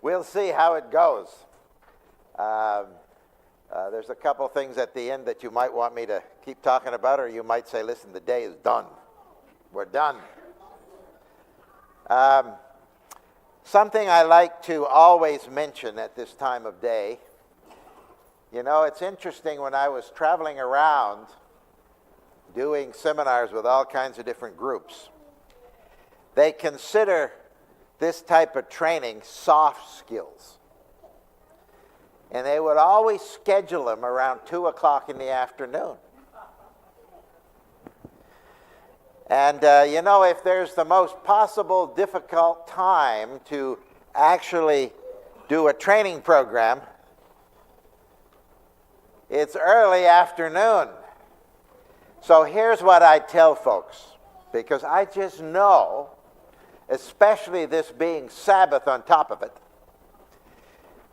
we'll see how it goes. There's a couple things at the end that you might want me to keep talking about, or you might say, listen, the day is done. We're done. Something I like to always mention at this time of day, you know, it's interesting when I was traveling around doing seminars with all kinds of different groups, they consider this type of training soft skills. And they would always schedule them around 2 o'clock in the afternoon. And, you know, if there's the most possible difficult time to actually do a training program, it's early afternoon. So here's what I tell folks, because I just know, especially this being Sabbath on top of it,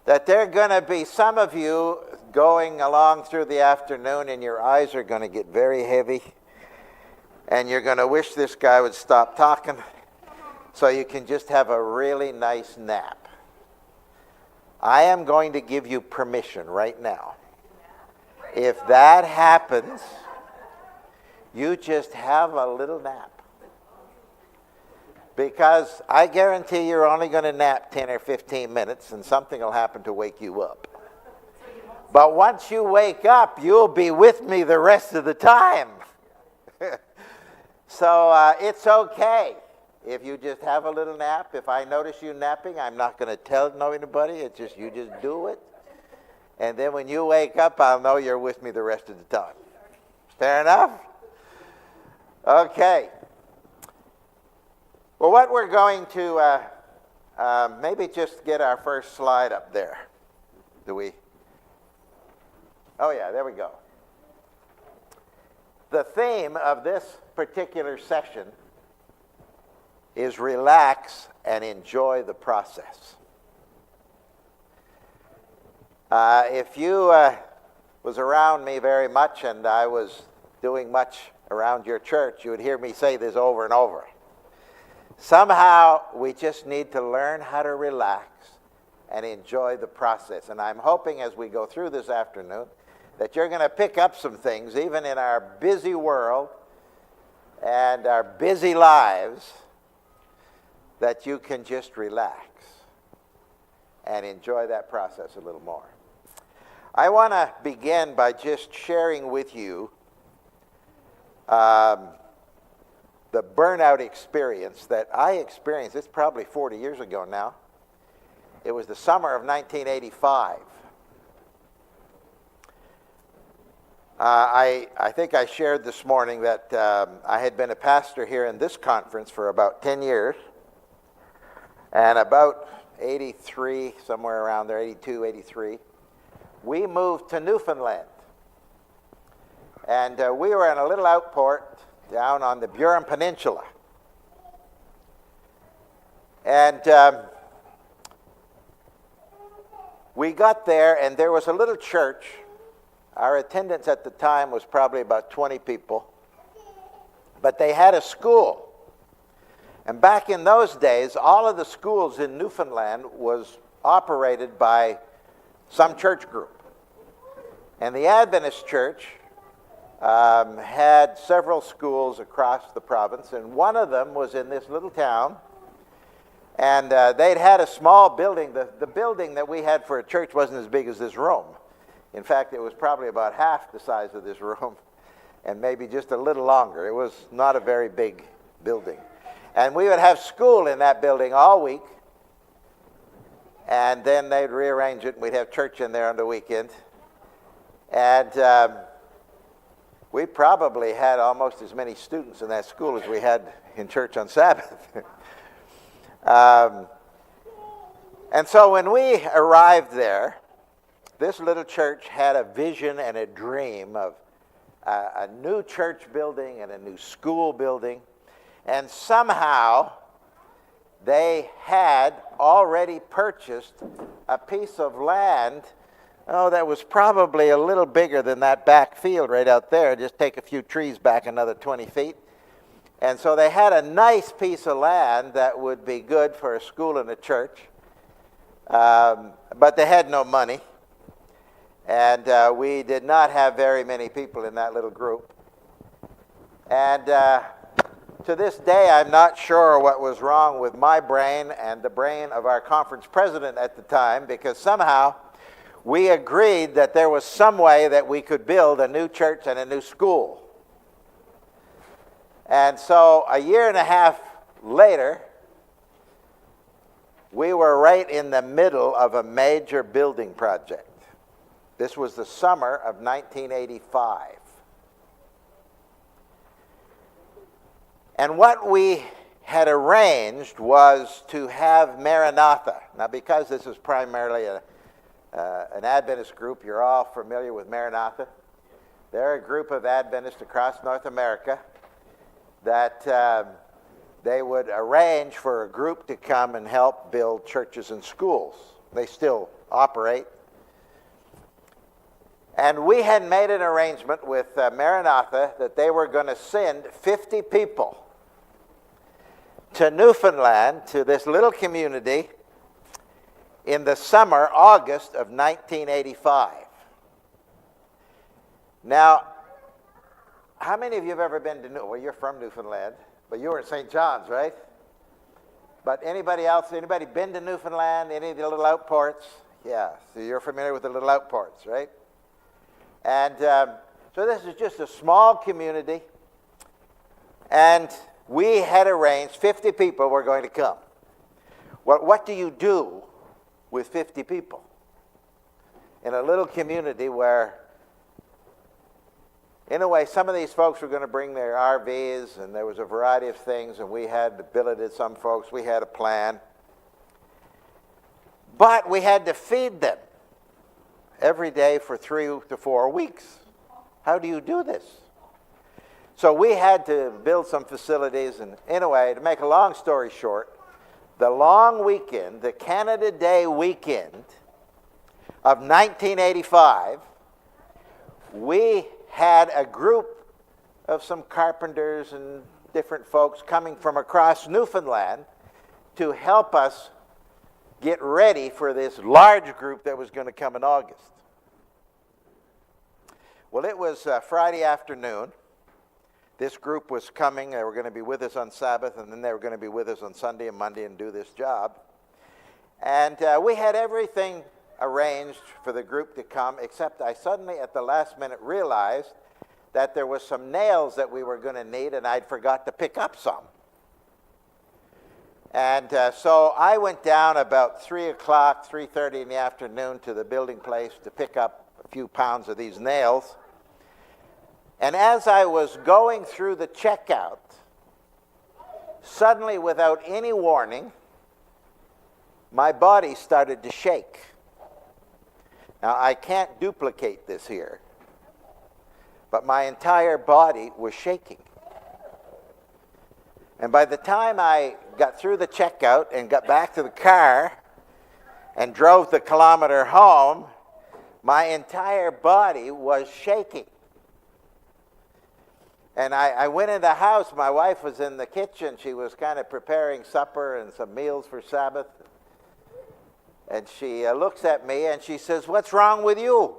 that there are going to be some of you going along through the afternoon and your eyes are going to get very heavy and you're going to wish this guy would stop talking so you can just have a really nice nap. I am going to give you permission right now. If that happens, you just have a little nap. Because I guarantee you're only going to nap 10 or 15 minutes and something will happen to wake you up. But once you wake up, you'll be with me the rest of the time. So it's okay if you just have a little nap. If I notice you napping, I'm not going to tell anybody. It's just you just do it. And then when you wake up, I'll know you're with me the rest of the time. Fair enough? Okay. Well, what we're going to, maybe just get our first slide up there. Do we? Oh, yeah, there we go. The theme of this particular session is relax and enjoy the process. If you was around me very much and I was doing much around your church, you would hear me say this over and over. Somehow, we just need to learn how to relax and enjoy the process. And I'm hoping as we go through this afternoon that you're going to pick up some things, even in our busy world and our busy lives, that you can just relax and enjoy that process a little more. I want to begin by just sharing with you the burnout experience that I experienced. It's probably 40 years ago now. It was the summer of 1985. I think I shared this morning that I had been a pastor here in this conference for about 10 years. And about 83, somewhere around there, 82, 83, we moved to Newfoundland. And we were in a little outport down on the Burin Peninsula. And we got there, and there was a little church. Our attendance at the time was probably about 20 people. But they had a school. And back in those days, all of the schools in Newfoundland was operated by some church group. And the Adventist Church had several schools across the province, and one of them was in this little town. And they'd had a small building. The building that we had for a church wasn't as big as this room. In fact, it was probably about half the size of this room, and maybe just a little longer. It was not a very big building. And we would have school in that building all week, and then they'd rearrange it, and we'd have church in there on the weekend. And we probably had almost as many students in that school as we had in church on Sabbath. And so when we arrived there, this little church had a vision and a dream of a new church building and a new school building. And somehow they had already purchased a piece of land, that was probably a little bigger than that back field right out there. Just take a few trees back another 20 feet. And so they had a nice piece of land that would be good for a school and a church. But they had no money. And we did not have very many people in that little group. And to this day, I'm not sure what was wrong with my brain and the brain of our conference president at the time, because somehow we agreed that there was some way that we could build a new church and a new school. And so a year and a half later, we were right in the middle of a major building project. This was the summer of 1985. And what we had arranged was to have Maranatha. Now, because this is primarily an Adventist group, you're all familiar with Maranatha. They're a group of Adventists across North America that they would arrange for a group to come and help build churches and schools. They still operate. And we had made an arrangement with Maranatha that they were going to send 50 people to Newfoundland, to this little community, in the summer, August of 1985. Now, how many of you have ever been to Newfoundland? Well, you're from Newfoundland, but you were in St. John's, right? But anybody else, anybody been to Newfoundland, any of the little outports? Yeah, so you're familiar with the little outports, right? And so this is just a small community, and we had arranged 50 people were going to come. Well, what do you do with 50 people in a little community where, in a way, some of these folks were going to bring their RVs, and there was a variety of things, and we had billeted some folks. We had a plan. But we had to feed them every day for 3 to 4 weeks. How do you do this? So we had to build some facilities, and in a way, to make a long story short, the long weekend, the Canada Day weekend of 1985, we had a group of some carpenters and different folks coming from across Newfoundland to help us get ready for this large group that was going to come in August. Well, it was Friday afternoon. This group was coming. They were going to be with us on Sabbath, and then they were going to be with us on Sunday and Monday and do this job. And we had everything arranged for the group to come, except I suddenly, at the last minute, realized that there was some nails that we were going to need, and I'd forgot to pick up some. And so I went down about 3 o'clock, 3:30 in the afternoon to the building place to pick up a few pounds of these nails. And as I was going through the checkout, suddenly, without any warning, my body started to shake. Now, I can't duplicate this here, but my entire body was shaking. And by the time I got through the checkout and got back to the car and drove the kilometer home, my entire body was shaking. And I went in the house. My wife was in the kitchen. She was kind of preparing supper and some meals for Sabbath. And she looks at me and she says, "What's wrong with you?"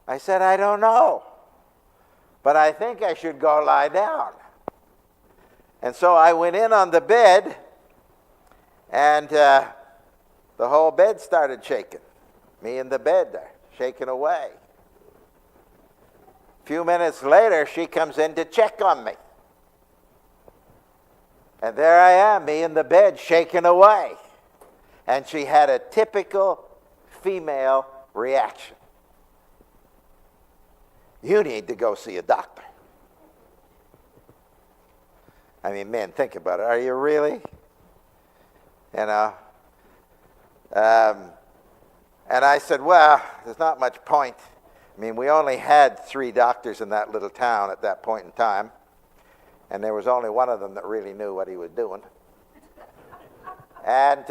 I said, "I don't know, but I think I should go lie down." And so I went in on the bed, and the whole bed started shaking. Me in the bed, shaking away. A few minutes later, she comes in to check on me. And there I am, me in the bed, shaking away. And she had a typical female reaction. "You need to go see a doctor." I mean, men, think about it. Are you really? You know? And I said, "Well, there's not much point. I mean, we only had 3 doctors in that little town at that point in time, and there was only one of them that really knew what he was doing. And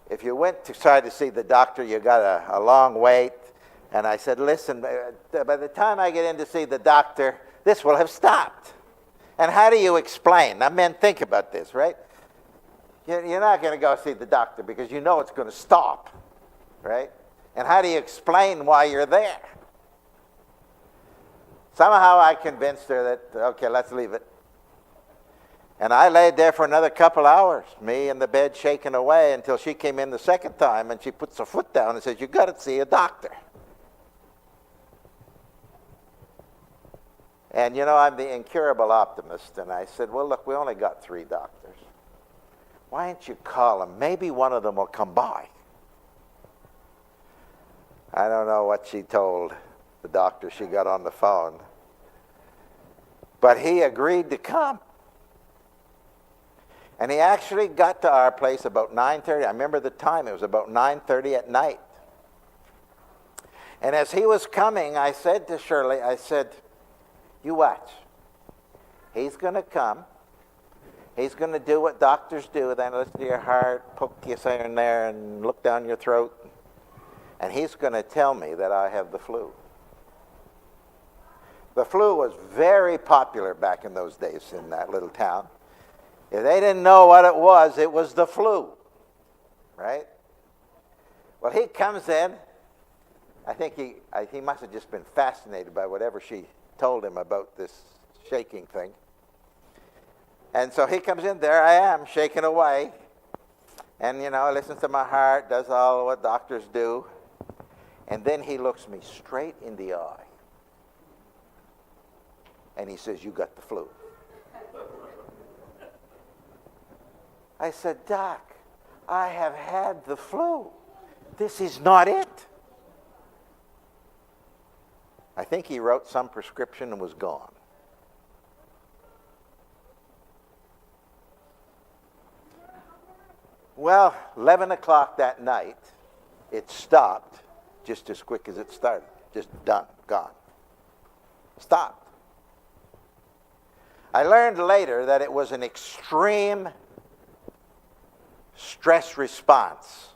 if you went to try to see the doctor, you got a long wait. And I said, "Listen, by the time I get in to see the doctor, this will have stopped." And how do you explain? Now, men, think about this, right? You're not going to go see the doctor because you know it's going to stop, right? And how do you explain why you're there? Somehow I convinced her that, okay, let's leave it. And I laid there for another couple hours, me in the bed shaking away, until she came in the second time and she puts her foot down and says, "You got to see a doctor." And you know, I'm the incurable optimist, and I said, "Well, look, we only got 3 doctors. Why don't you call them? Maybe one of them will come by." I don't know what she told the doctor she got on the phone, but he agreed to come. And he actually got to our place about 9:30. I remember the time. It was about 9:30 at night. And as he was coming, I said to Shirley, I said, "You watch. He's going to come. He's going to do what doctors do. Then listen to your heart, poke you here and there, and look down your throat. And he's going to tell me that I have the flu." The flu was very popular back in those days in that little town. If they didn't know what it was the flu, right? Well, he comes in. I think he must have just been fascinated by whatever she told him about this shaking thing. And so he comes in, there I am, shaking away. And, you know, listens to my heart, does all what doctors do. And then he looks me straight in the eye. And he says, "You got the flu." I said, "Doc, I have had the flu. This is not it." I think he wrote some prescription and was gone. Well, 11 o'clock that night, it stopped just as quick as it started. Just done, gone. Stopped. I learned later that it was an extreme stress response.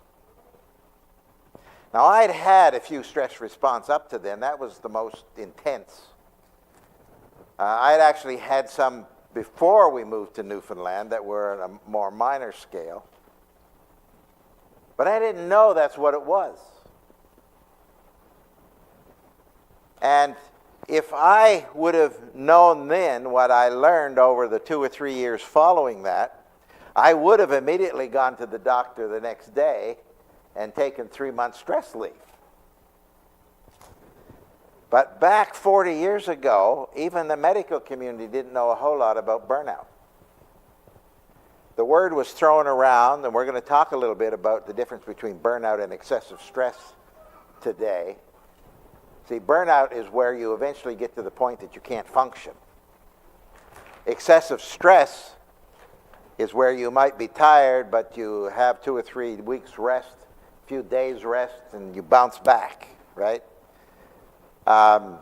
Now, I'd had a few stress response up to then. That was the most intense. I'd actually had some before we moved to Newfoundland that were on a more minor scale. But I didn't know that's what it was. And if I would have known then what I learned over the 2 or 3 years following that, I would have immediately gone to the doctor the next day and taken 3 months stress leave. But back 40 years ago, even the medical community didn't know a whole lot about burnout. The word was thrown around, and we're going to talk a little bit about the difference between burnout and excessive stress today. See, burnout is where you eventually get to the point that you can't function. Excessive stress is where you might be tired, but you have 2 or 3 weeks rest, a few days rest, and you bounce back, right? And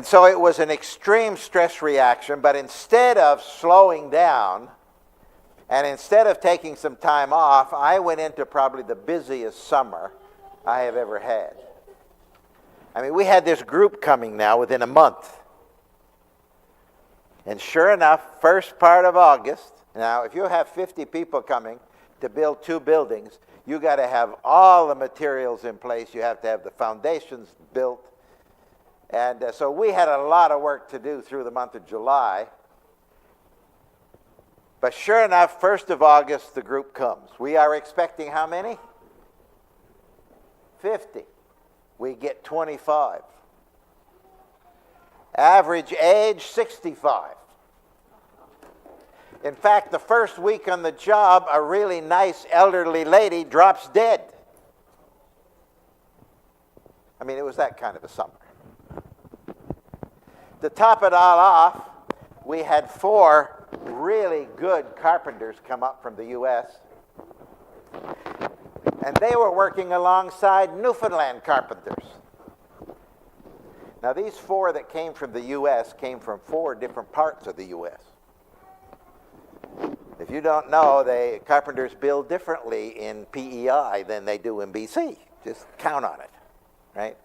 so it was an extreme stress reaction, but instead of slowing down, and instead of taking some time off, I went into probably the busiest summer I have ever had. I mean, we had this group coming now within a month. And sure enough, first part of August, now if you have 50 people coming to build 2 buildings, you got to have all the materials in place. You have to have the foundations built. And so we had a lot of work to do through the month of July. But sure enough, 1st of August, the group comes. We are expecting how many? 50. We get 25. Average age, 65. In fact, the first week on the job, a really nice elderly lady drops dead. I mean, it was that kind of a summer. To top it all off, we had 4 really good carpenters come up from the U.S. And they were working alongside Newfoundland carpenters. Now, these 4 that came from the U.S. came from 4 different parts of the U.S. If you don't know, carpenters build differently in PEI than they do in BC. Just count on it, right?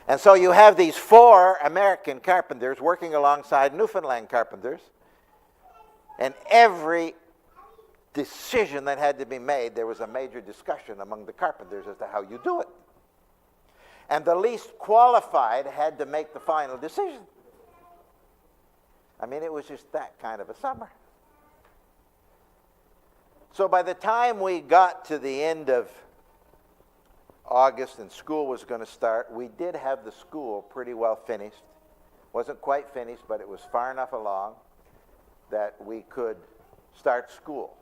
And so you have these 4 American carpenters working alongside Newfoundland carpenters, and every decision that had to be made, there was a major discussion among the carpenters as to how you do it. And the least qualified had to make the final decision. I mean, it was just that kind of a summer. So by the time we got to the end of August and school was going to start, we did have the school pretty well finished. Wasn't quite finished, but it was far enough along that we could start school.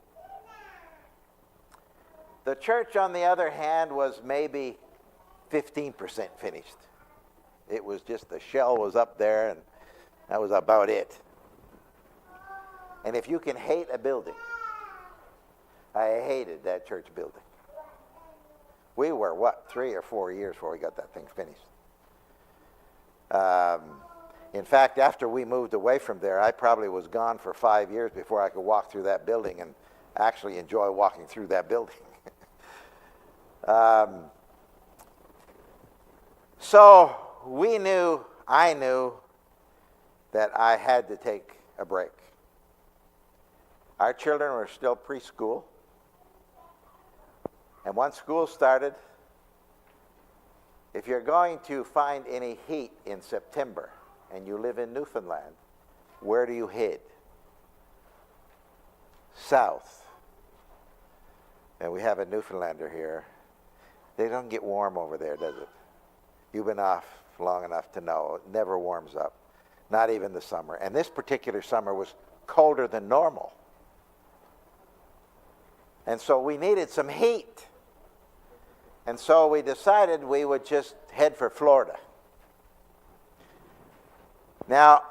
The church, on the other hand, was maybe 15% finished. It was just the shell was up there, and that was about it. And if you can hate a building, I hated that church building. We were, 3 or 4 years before we got that thing finished. In fact, after we moved away from there, I probably was gone for 5 years before I could walk through that building and actually enjoy walking through that building. So I knew that I had to take a break. Our children were still preschool. And once school started, if you're going to find any heat in September and you live in Newfoundland, where do you head? South. And we have a Newfoundlander here. They don't get warm over there, does it? You've been off long enough to know it never warms up, not even the summer. And this particular summer was colder than normal. And so we needed some heat. And so we decided we would just head for Florida. Now,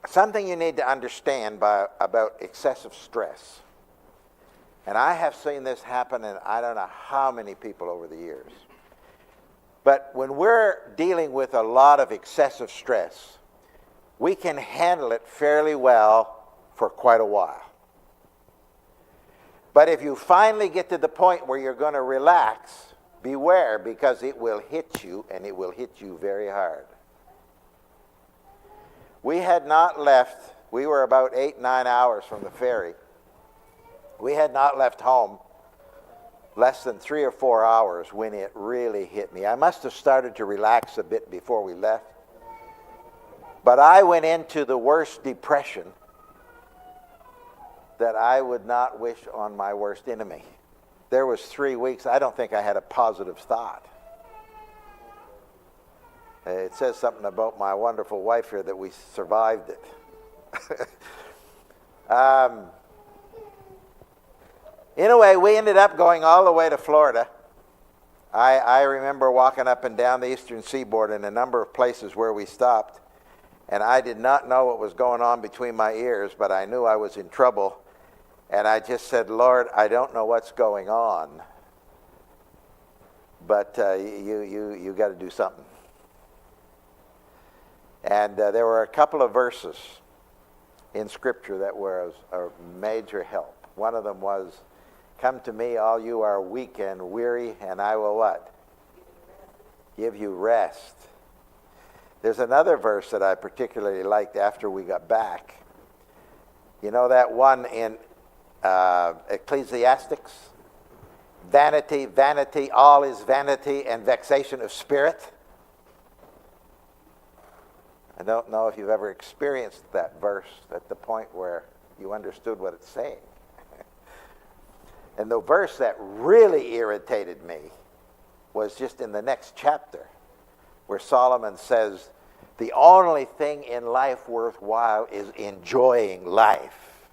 something you need to understand about excessive stress, and I have seen this happen in I don't know how many people over the years, but when we're dealing with a lot of excessive stress, we can handle it fairly well for quite a while. But if you finally get to the point where you're going to relax, beware, because it will hit you, and it will hit you very hard. We had not left, we were about 8-9 hours from the ferry. We had not left home less than 3 or 4 hours when it really hit me. I must have started to relax a bit before we left. But I went into the worst depression that I would not wish on my worst enemy. There was 3 weeks, I don't think I had a positive thought. It says something about my wonderful wife here that we survived it. Anyway, we ended up going all the way to Florida. I remember walking up and down the eastern seaboard in a number of places where we stopped, and I did not know what was going on between my ears, but I knew I was in trouble. And I just said, Lord, I don't know what's going on, but you got to do something. And there were a couple of verses in Scripture that were a major help. One of them was, come to me, all you are weak and weary, and I will what? Give you rest. There's another verse that I particularly liked after we got back. You know that one in Ecclesiastics? Vanity, vanity, all is vanity and vexation of spirit. I don't know if you've ever experienced that verse at the point where you understood what it's saying. And the verse that really irritated me was just in the next chapter, where Solomon says, the only thing in life worthwhile is enjoying life.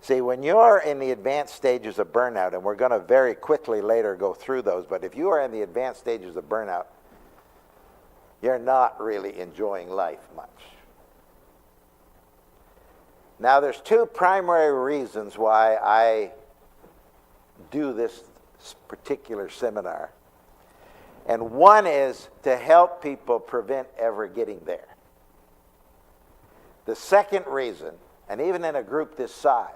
See, when you're in the advanced stages of burnout, and we're going to very quickly later go through those, but if you are in the advanced stages of burnout, you're not really enjoying life much. Now, there's 2 primary reasons why I do this particular seminar. And one is to help people prevent ever getting there. The second reason, and even in a group this size,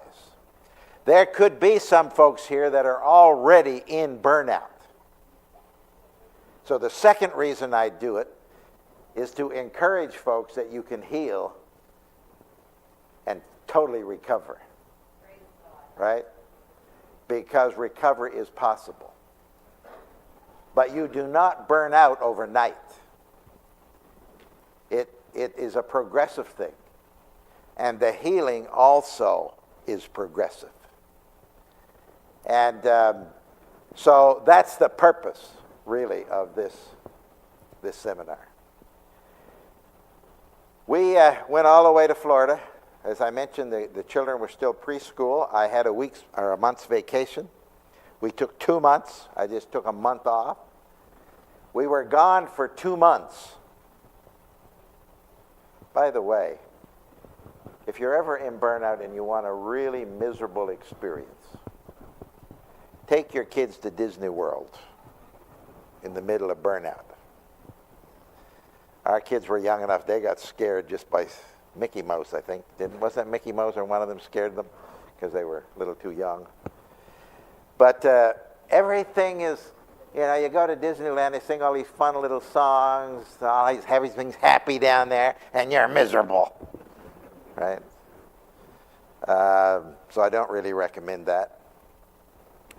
there could be some folks here that are already in burnout. So the second reason I do it is to encourage folks that you can heal and totally recover. Right? because recovery is possible. But you do not burn out overnight. It is a progressive thing. And the healing also is progressive. And so that's the purpose, really, of this seminar. We went all the way to Florida. As I mentioned, the children were still preschool. I had a month's vacation. We took 2 months. I just took a month off. We were gone for 2 months. By the way, if you're ever in burnout and you want a really miserable experience, take your kids to Disney World in the middle of burnout. Our kids were young enough, they got scared just by Mickey Mouse, I think. Wasn't that Mickey Mouse or one of them scared them? Because they were a little too young. But everything is, you go to Disneyland, they sing all these fun little songs, everything's happy down there, and you're miserable, right? So I don't really recommend that.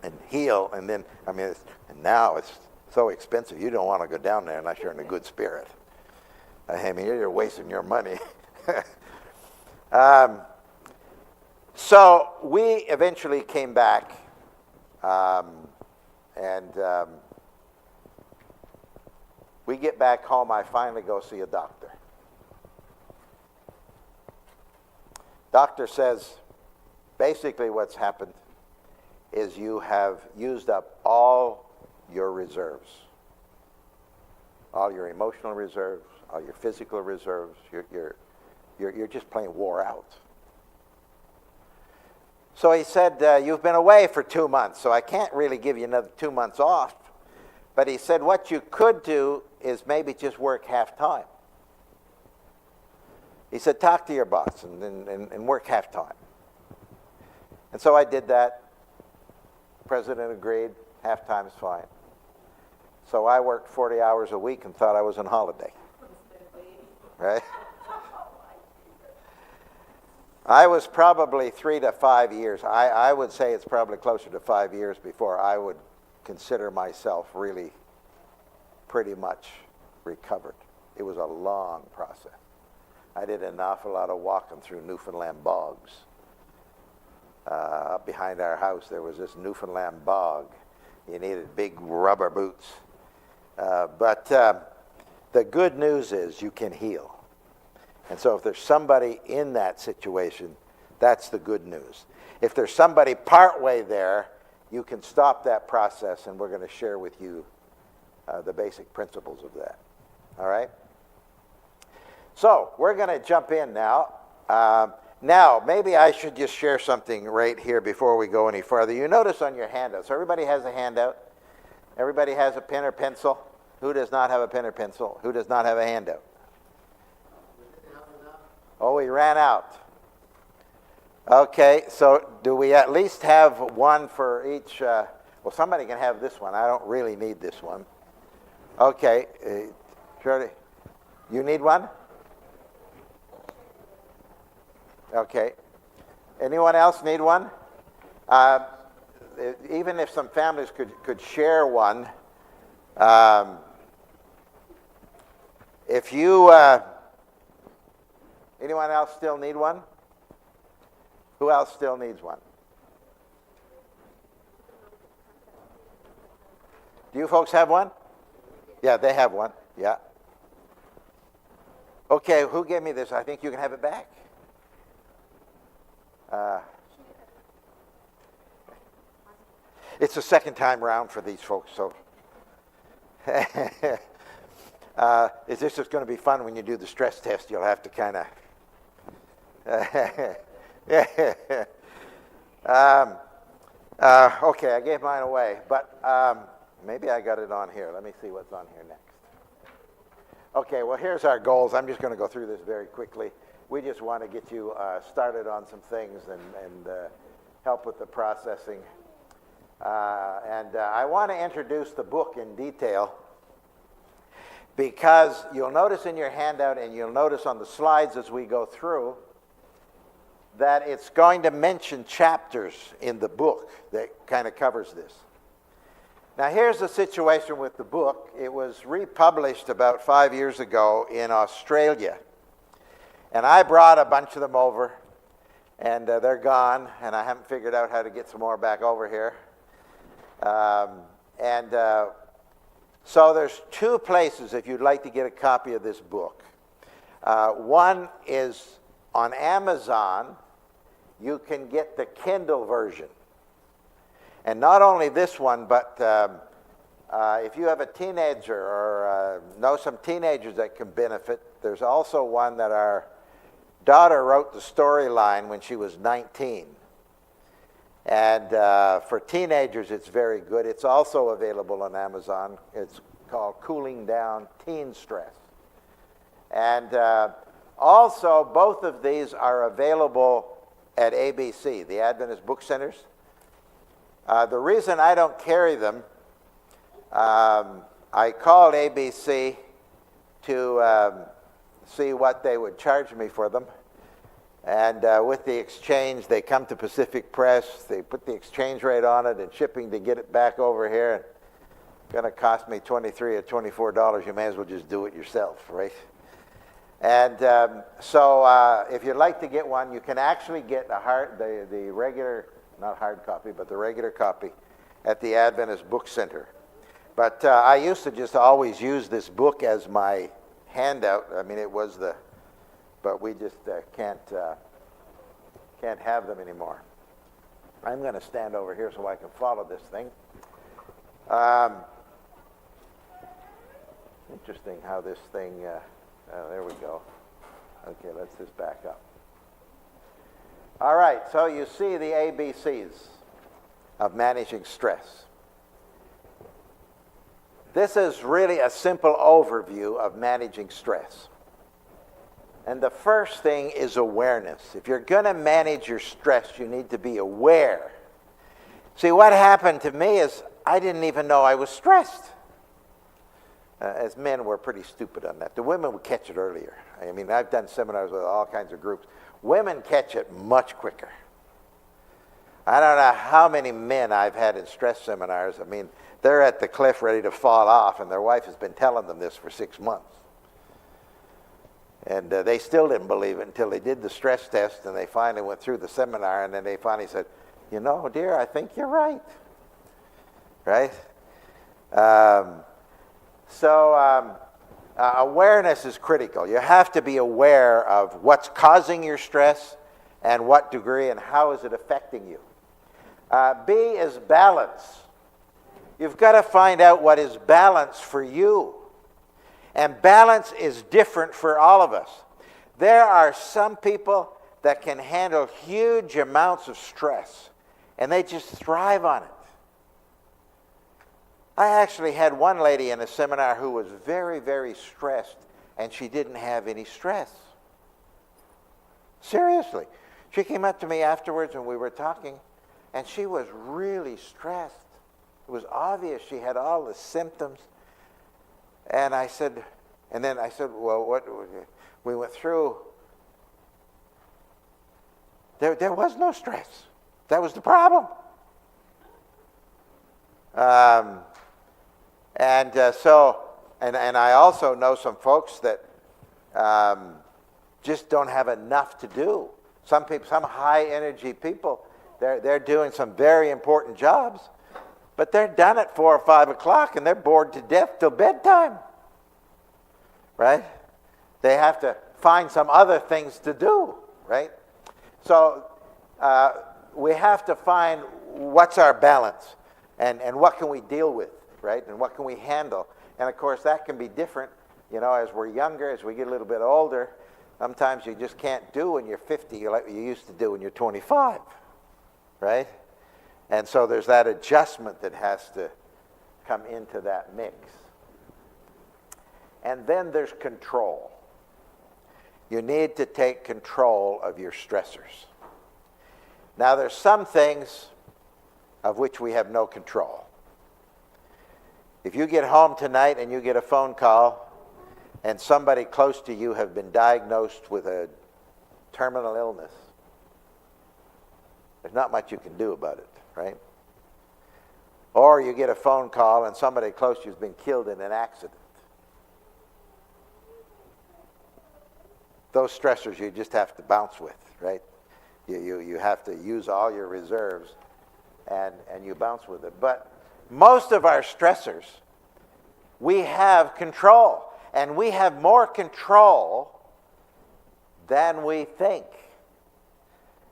And heal, and then, and now it's so expensive, you don't want to go down there unless you're in a good spirit. You're wasting your money. So we eventually came back, and we get back home. I finally go see a doctor. Doctor says, basically what's happened is you have used up all your reserves, all your emotional reserves, all your physical reserves. You're just plain wore out. So he said, you've been away for 2 months, so I can't really give you another 2 months off. But he said, what you could do is maybe just work half-time. He said, talk to your boss and work half-time. And so I did that. President agreed, half-time is fine. So I worked 40 hours a week and thought I was on holiday. Right? I was probably 3 to 5 years. I would say it's probably closer to 5 years before I would consider myself really pretty much recovered. It was a long process. I did an awful lot of walking through Newfoundland bogs. Behind our house there was this Newfoundland bog. You needed big rubber boots. But the good news is you can heal. And so if there's somebody in that situation, that's the good news. If there's somebody partway there, you can stop that process, and we're going to share with you the basic principles of that. All right? So we're going to jump in now. Now, maybe I should just share something right here before we go any further. You notice on your handout, so everybody has a handout. Everybody has a pen or pencil. Who does not have a pen or pencil? Who does not have a handout? Oh, we ran out. Okay, so do we at least have one for each? Well, somebody can have this one. I don't really need this one. Okay, Shirley, you need one? Okay. Anyone else need one? Even if some families could share one, if you, anyone else still need one? Who else still needs one? Do you folks have one? Yeah, they have one. Yeah. Okay, who gave me this? I think you can have it back. It's the second time round for these folks, so is this just going to be fun when you do the stress test? You'll have to kind of okay, I gave mine away, but maybe I got it on here. Let me see what's on here next. Okay, well, here's our goals. I'm just going to go through this very quickly. We just want to get you started on some things and help with the processing. And I want to introduce the book in detail because you'll notice in your handout and you'll notice on the slides as we go through that it's going to mention chapters in the book that kind of covers this. Now here's the situation with the book. It was republished about 5 years ago in Australia. And I brought a bunch of them over, and they're gone, and I haven't figured out how to get some more back over here. So there's two places if you'd like to get a copy of this book. One is on Amazon. You can get the Kindle version. And not only this one, but if you have a teenager or know some teenagers that can benefit, there's also one that our daughter wrote the storyline when she was 19. And for teenagers, it's very good. It's also available on Amazon. It's called Cooling Down Teen Stress. And also, both of these are available at ABC, the Adventist Book Centers. The reason I don't carry them, I called ABC to see what they would charge me for them. And with the exchange, they come to Pacific Press, they put the exchange rate on it and shipping to get it back over here. It's going to cost me $23 or $24. You may as well just do it yourself, right? And so if you'd like to get one, you can actually get the regular, not hard copy, but the regular copy at the Adventist Book Center. But I used to just always use this book as my handout. I mean, it was but we just can't have them anymore. I'm going to stand over here so I can follow this thing. Interesting how this thing, there we go. Okay, let's just back up. All right, so you see the ABCs of managing stress. This is really a simple overview of managing stress. And the first thing is awareness. If you're going to manage your stress, you need to be aware. See, what happened to me is I didn't even know I was stressed. As men, we're pretty stupid on that. The women would catch it earlier. I mean, I've done seminars with all kinds of groups. Women catch it much quicker. I don't know how many men I've had in stress seminars. I mean, they're at the cliff ready to fall off, and their wife has been telling them this for 6 months. And they still didn't believe it until they did the stress test, and they finally went through the seminar, and then they finally said, you know, dear, I think you're right. Right? Awareness is critical. You have to be aware of what's causing your stress and what degree and how is it affecting you. B is balance. You've got to find out what is balance for you. And balance is different for all of us. There are some people that can handle huge amounts of stress, and they just thrive on it. I actually had one lady in a seminar who was very, very stressed, and she didn't have any stress. Seriously. She came up to me afterwards, and we were talking, and she was really stressed. It was obvious she had all the symptoms. And then I said, well, what? We went through. There was no stress. That was the problem. And I also know some folks that just don't have enough to do. Some people, some high energy people, they're doing some very important jobs, but they're done at 4 or 5 o'clock and they're bored to death till bedtime. Right? They have to find some other things to do, right? So we have to find what's our balance and what can we deal with, right? And what can we handle? And of course that can be different, you know, as we're younger, as we get a little bit older. Sometimes you just can't do when you're 50 like you used to do when you're 25, right? And so there's that adjustment that has to come into that mix. And then there's control. You need to take control of your stressors. Now there's some things of which we have no control. If you get home tonight and you get a phone call and somebody close to you have been diagnosed with a terminal illness, there's not much you can do about it, right? Or you get a phone call and somebody close to you has been killed in an accident. Those stressors you just have to bounce with, right? You have to use all your reserves and you bounce with it. But most of our stressors, we have control. And we have more control than we think.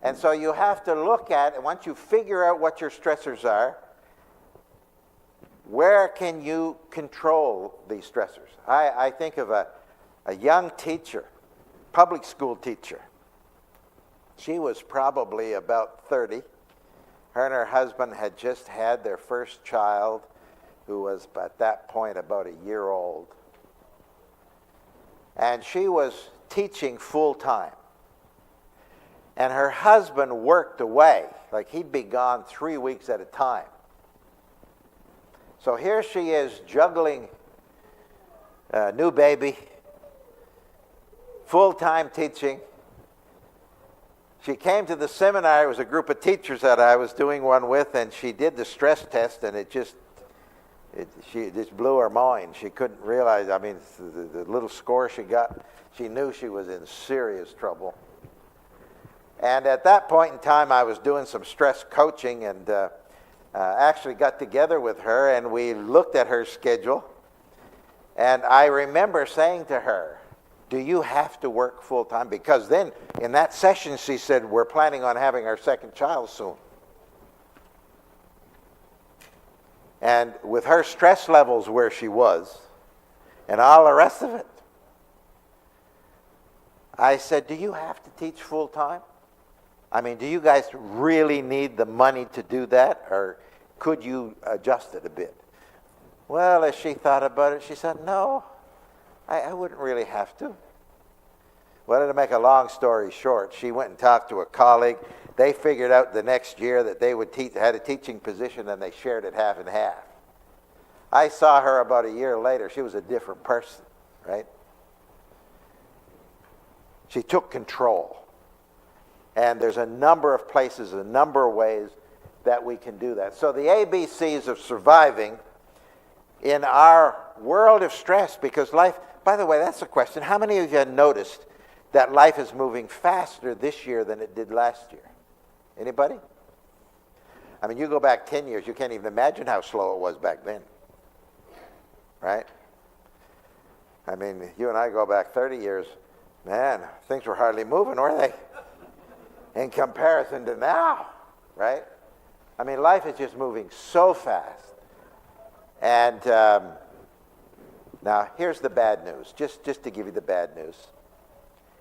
And so you have to look at, and once you figure out what your stressors are, where can you control these stressors? I think of a young teacher, public school teacher. She was probably about 30. Her and her husband had just had their first child, who was at that point about a year old. And she was teaching full time. And her husband worked away, like he'd be gone 3 weeks at a time. So here she is juggling a new baby, full-time teaching. She came to the seminar. It was a group of teachers that I was doing one with, and she did the stress test, and she just blew her mind. She couldn't realize, I mean, the little score she got, she knew she was in serious trouble. And at that point in time, I was doing some stress coaching and actually got together with her, and we looked at her schedule. And I remember saying to her, do you have to work full time? Because then in that session, she said, we're planning on having our second child soon. And with her stress levels where she was, and all the rest of it, I said, do you have to teach full time? I mean, do you guys really need the money to do that, or could you adjust it a bit? Well, as she thought about it, she said, no, I wouldn't really have to. Well, to make a long story short, she went and talked to a colleague. They figured out the next year that they would had a teaching position, and they shared it half and half. I saw her about a year later. She was a different person, right? She took control. And there's a number of places, a number of ways that we can do that. So the ABCs of surviving in our world of stress, because life, by the way, that's a question. How many of you have noticed that life is moving faster this year than it did last year? Anybody? I mean, you go back 10 years, you can't even imagine how slow it was back then. Right? I mean, you and I go back 30 years, man, things were hardly moving, were they? In comparison to now, right? I mean, life is just moving so fast. And now, here's the bad news. Just to give you the bad news.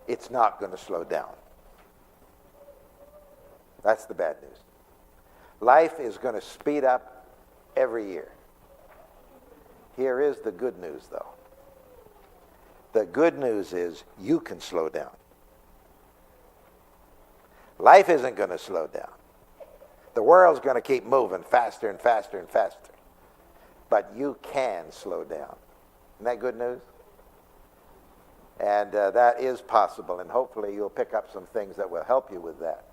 It's not going to slow down. That's the bad news. Life is going to speed up every year. Here is the good news, though. The good news is you can slow down. Life isn't going to slow down. The world's going to keep moving faster and faster and faster. But you can slow down. Isn't that good news? And that is possible, and hopefully you'll pick up some things that will help you with that.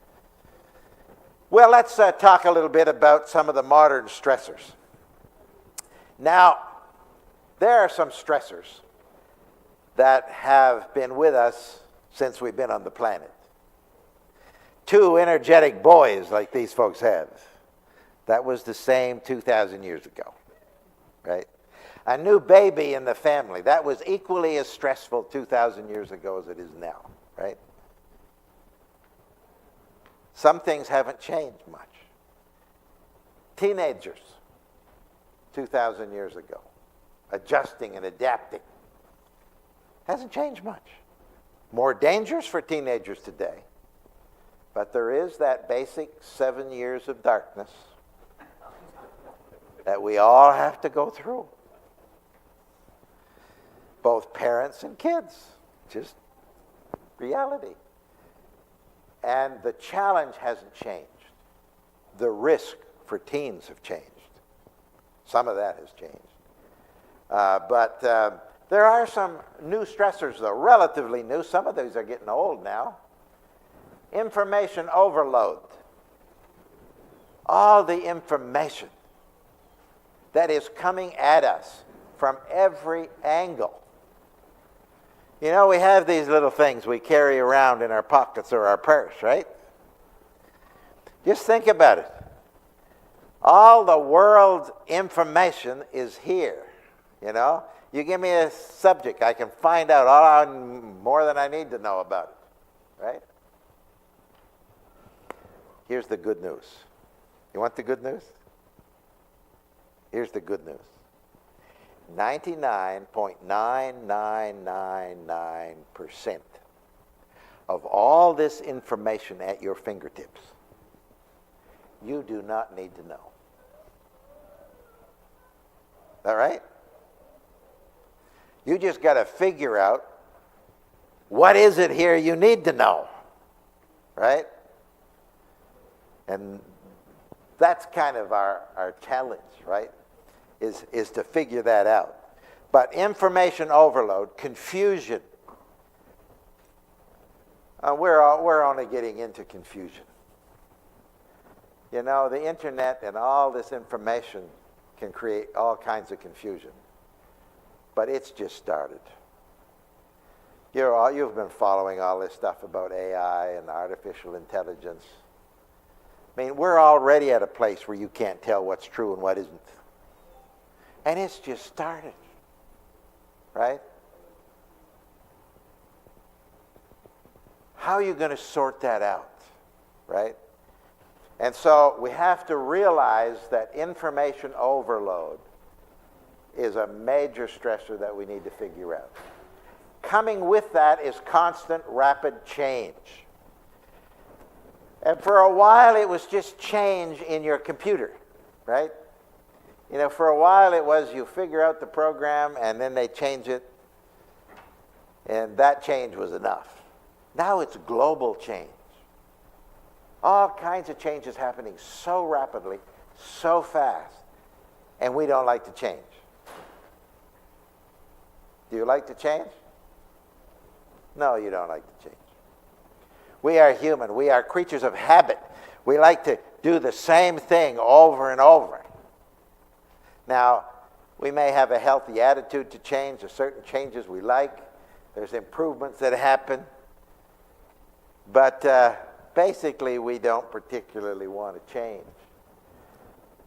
Well, let's talk a little bit about some of the modern stressors. Now, there are some stressors that have been with us since we've been on the planet. 2 energetic boys like these folks have. That was the same 2,000 years ago, right? A new baby in the family. That was equally as stressful 2,000 years ago as it is now, right? Some things haven't changed much. Teenagers, 2,000 years ago, adjusting and adapting. Hasn't changed much. More dangerous for teenagers today. But there is that basic 7 years of darkness that we all have to go through. Both parents and kids. Just reality. And the challenge hasn't changed. The risk for teens have changed. Some of that has changed. But there are some new stressors, though, relatively new. Some of these are getting old now. Information overload. all the information that is coming at us from every angle. You know, we have these little things we carry around in our pockets or our purse, right? Just think about it. All the world's information is here, you know? You give me a subject, I can find out more than I need to know about it, right? Here's the good news. You want the good news? Here's the good news. 99.9999% of all this information at your fingertips, you do not need to know. All right? You just got to figure out what is it here you need to know, right? And that's kind of our challenge, right? Is to figure that out. But information overload, confusion, we're only getting into confusion. You know, the internet and all this information can create all kinds of confusion. But it's just started. You've been following all this stuff about AI and artificial intelligence. I mean, we're already at a place where you can't tell what's true and what isn't. And it's just started, right? How are you going to sort that out, right? And so we have to realize that information overload is a major stressor that we need to figure out. Coming with that is constant, rapid change. And for a while, it was just change in your computer, right? You know, for a while it was you figure out the program and then they change it, and that change was enough. Now it's global change. All kinds of changes happening so rapidly, so fast, and we don't like to change. Do you like to change? No, you don't like to change. We are human. We are creatures of habit. We like to do the same thing over and over. Now, we may have a healthy attitude to change. There's certain changes we like. There's improvements that happen. But basically, we don't particularly want to change.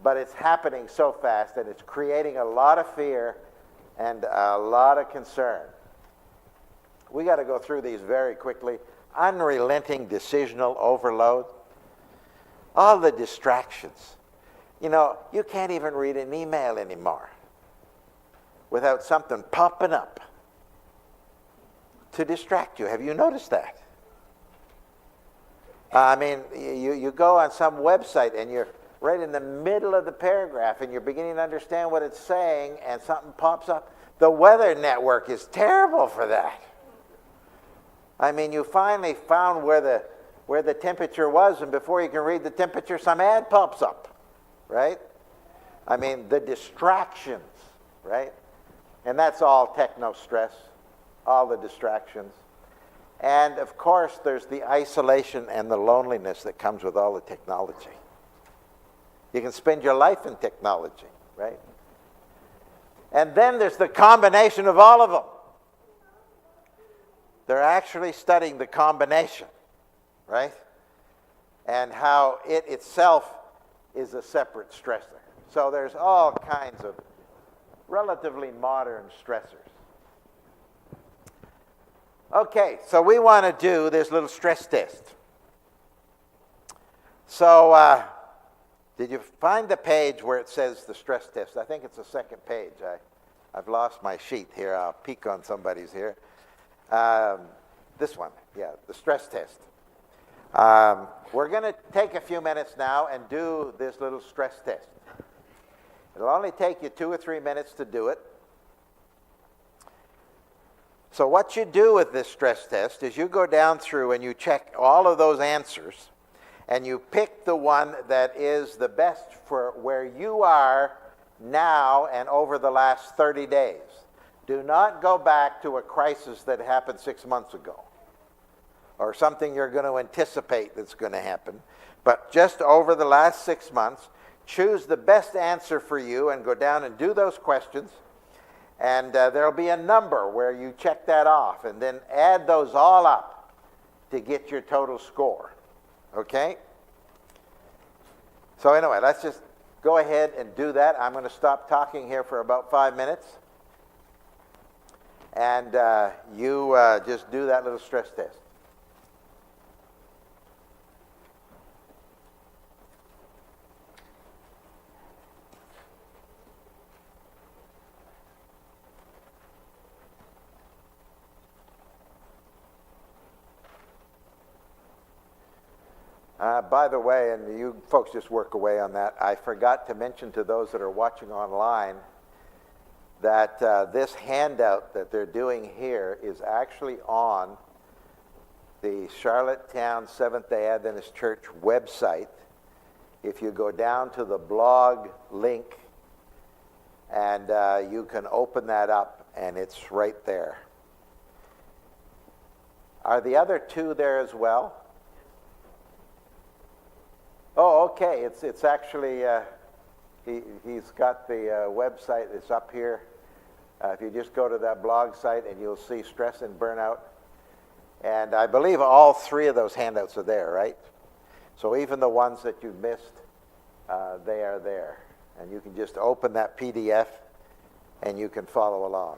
But it's happening so fast, and it's creating a lot of fear and a lot of concern. We got to go through these very quickly. Unrelenting decisional overload. All the distractions. You know, you can't even read an email anymore without something popping up to distract you. Have you noticed that? I mean, you go on some website and you're right in the middle of the paragraph and you're beginning to understand what it's saying and something pops up. The Weather Network is terrible for that. I mean, you finally found where the temperature was, and before you can read the temperature, some ad pops up. Right? I mean, the distractions, right? And that's all techno-stress, all the distractions. And, of course, there's the isolation and the loneliness that comes with all the technology. You can spend your life in technology, right? And then there's the combination of all of them. They're actually studying the combination, right? And how it itself is a separate stressor. So there's all kinds of relatively modern stressors. Okay, so we want to do this little stress test. So did you find the page where it says the stress test? I think it's the second page. I've lost my sheet here. I'll peek on somebody's here. This one, yeah, the stress test. We're going to take a few minutes now and do this little stress test. It'll only take you 2 or 3 minutes to do it. So what you do with this stress test is you go down through and you check all of those answers and you pick the one that is the best for where you are now and over the last 30 days. Do not go back to a crisis that happened 6 months ago or something you're going to anticipate that's going to happen. But just over the last 6 months, choose the best answer for you and go down and do those questions. And there'll be a number where you check that off, and then add those all up to get your total score. Okay? So anyway, let's just go ahead and do that. I'm going to stop talking here for about 5 minutes. And you just do that little stress test. By the way, and you folks just work away on that, I forgot to mention to those that are watching online that this handout that they're doing here is actually on the Charlottetown Seventh-day Adventist Church website. If you go down to the blog link, and you can open that up, and it's right there. Are the other two there as well? Oh, okay. It's actually, he's got the website. It's up here. If you just go to that blog site, and you'll see stress and burnout. And I believe all three of those handouts are there, right? So even the ones that you missed, they are there. And you can just open that PDF, and you can follow along.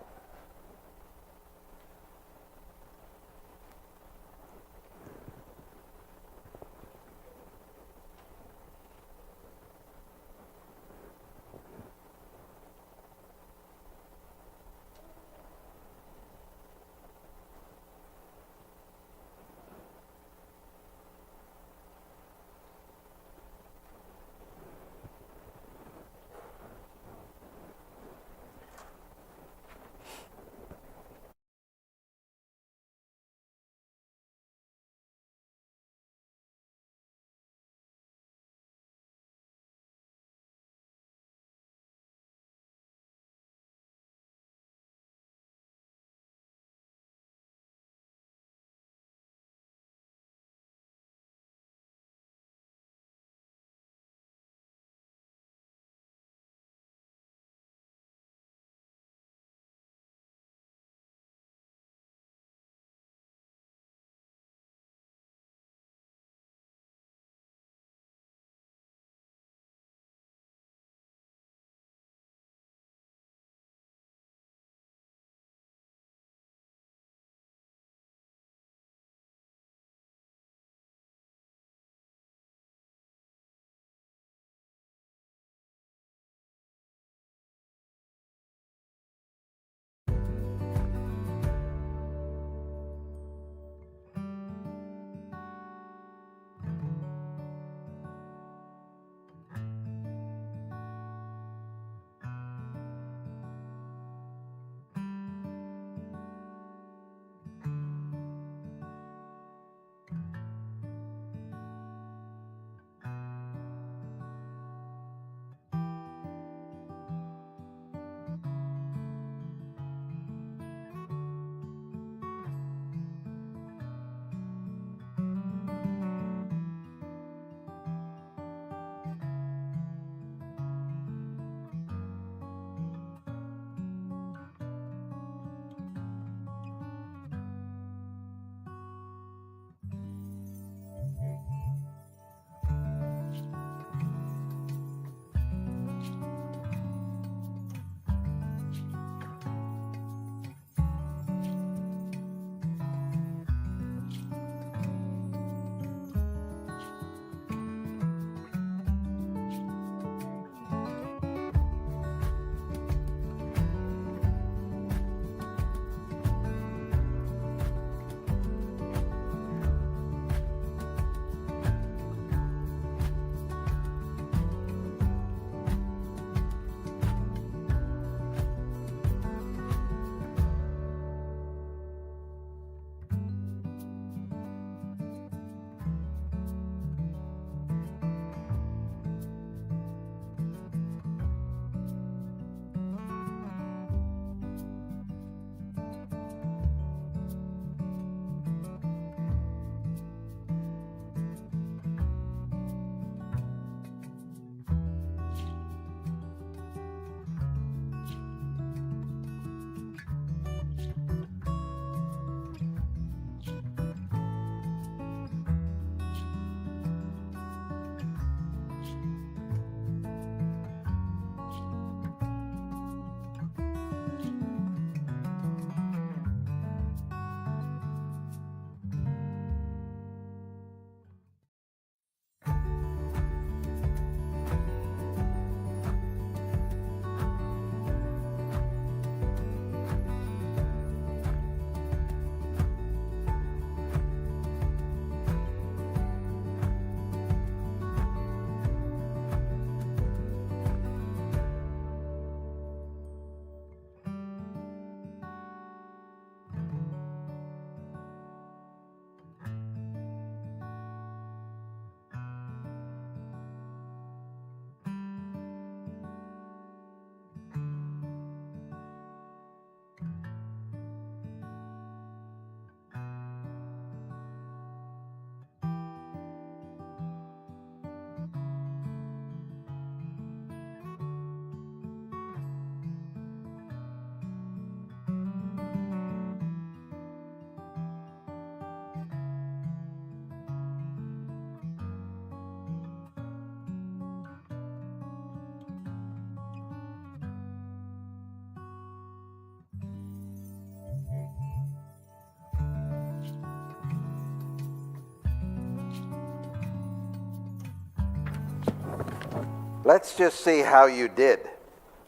Let's just see how you did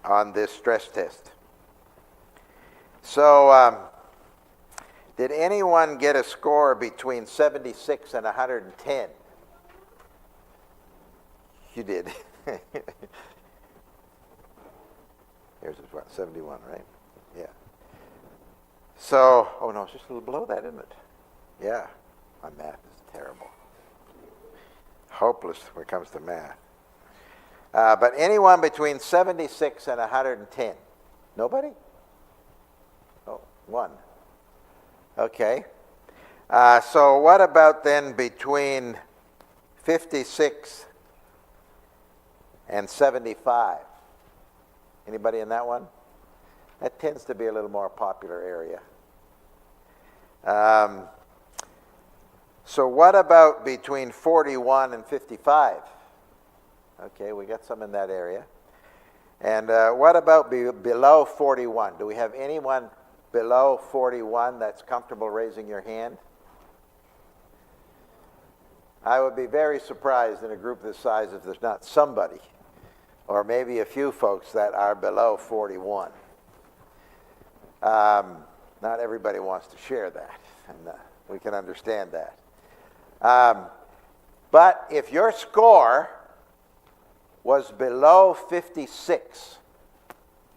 on this stress test. So, did anyone get a score between 76 and 110? You did. Here's what, 71, right? Yeah. So, oh no, it's just a little below that, isn't it? Yeah, my math is terrible. Hopeless when it comes to math. But anyone between 76 and 110? Nobody? Oh, one. Okay. So what about then between 56 and 75? Anybody in that one? That tends to be a little more popular area. So what about between 41 and 55? Okay, we got some in that area. And what about below 41? Do we have anyone below 41 that's comfortable raising your hand? I would be very surprised in a group this size if there's not somebody, or maybe a few folks that are below 41. Not everybody wants to share that, and we can understand that. But if your score was below 56,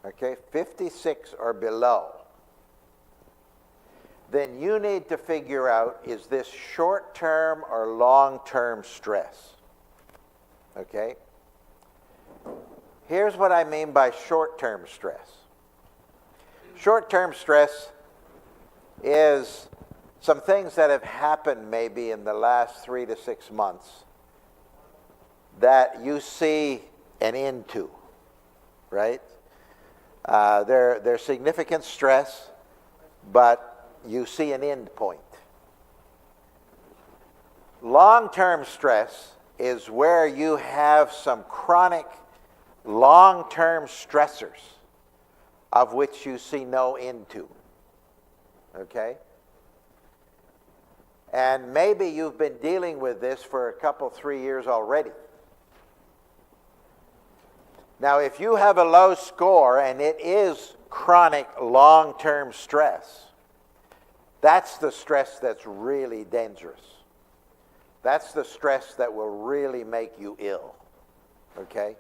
okay, 56 or below, then you need to figure out, is this short-term or long-term stress? Okay? Here's what I mean by short-term stress. Short-term stress is some things that have happened maybe in the last 3 to 6 months that you see an end to, right? They're significant stress, but you see an end point. Long-term stress is where you have some chronic, long-term stressors of which you see no end to. Okay? And maybe you've been dealing with this for a couple, 3 years already. Now, if you have a low score and it is chronic, long-term stress, that's the stress that's really dangerous. That's the stress that will really make you ill. Okay?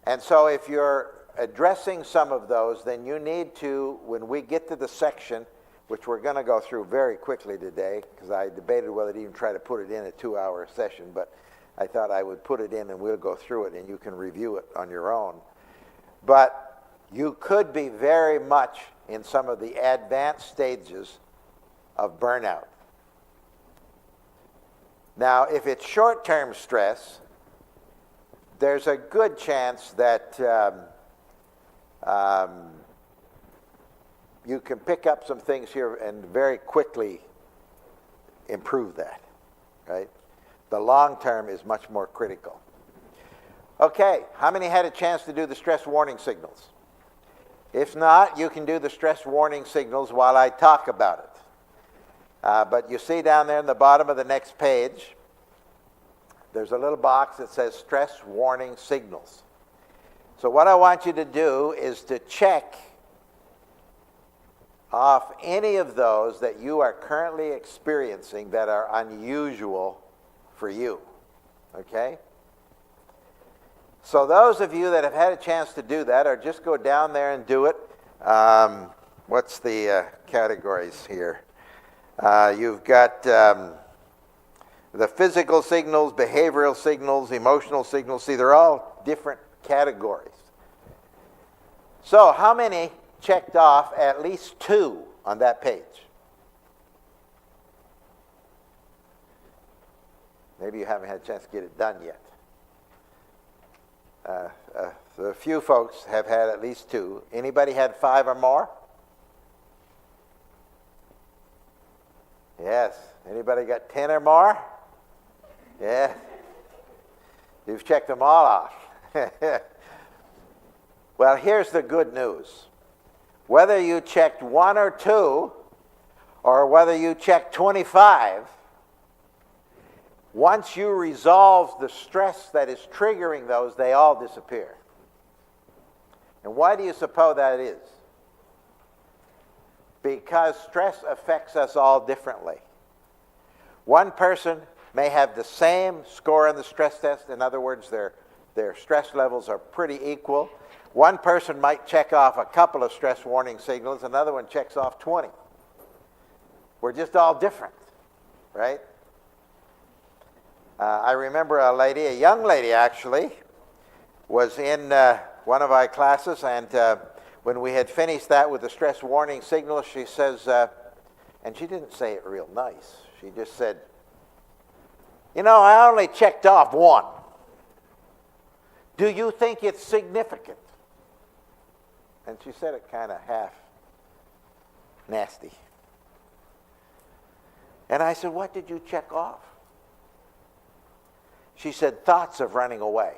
And so if you're addressing some of those, then you need to, when we get to the section, which we're going to go through very quickly today, because I debated whether to even try to put it in a 2-hour session, but I thought I would put it in and we'll go through it and you can review it on your own. But you could be very much in some of the advanced stages of burnout. Now, if it's short-term stress, there's a good chance that you can pick up some things here and very quickly improve that, right? The long term is much more critical. Okay, how many had a chance to do the stress warning signals? If not, you can do the stress warning signals while I talk about it. But you see down there in the bottom of the next page, there's a little box that says stress warning signals. So what I want you to do is to check off any of those that you are currently experiencing that are unusual for you. Okay? So those of you that have had a chance to do that, or just go down there and do it. What's the categories here? You've got the physical signals, behavioral signals, emotional signals. See, they're all different categories. So how many checked off at least 2 on that page? Maybe you haven't had a chance to get it done yet. A few folks have had at least 2. Anybody had 5 or more? Yes. Anybody got 10 or more? Yeah. You've checked them all off. Well, here's the good news. Whether you checked 1 or 2, or whether you checked 25, once you resolve the stress that is triggering those, they all disappear. And why do you suppose that is? Because stress affects us all differently. One person may have the same score on the stress test. In other words, their stress levels are pretty equal. One person might check off a couple of stress warning signals. Another one checks off 20. We're just all different, right? I remember a young lady actually, was in one of our classes, and when we had finished that with the stress warning signal, she says, and she didn't say it real nice, she just said, "You know, I only checked off one. Do you think it's significant?" And she said it kind of half nasty. And I said, "What did you check off?" She said, "Thoughts of running away."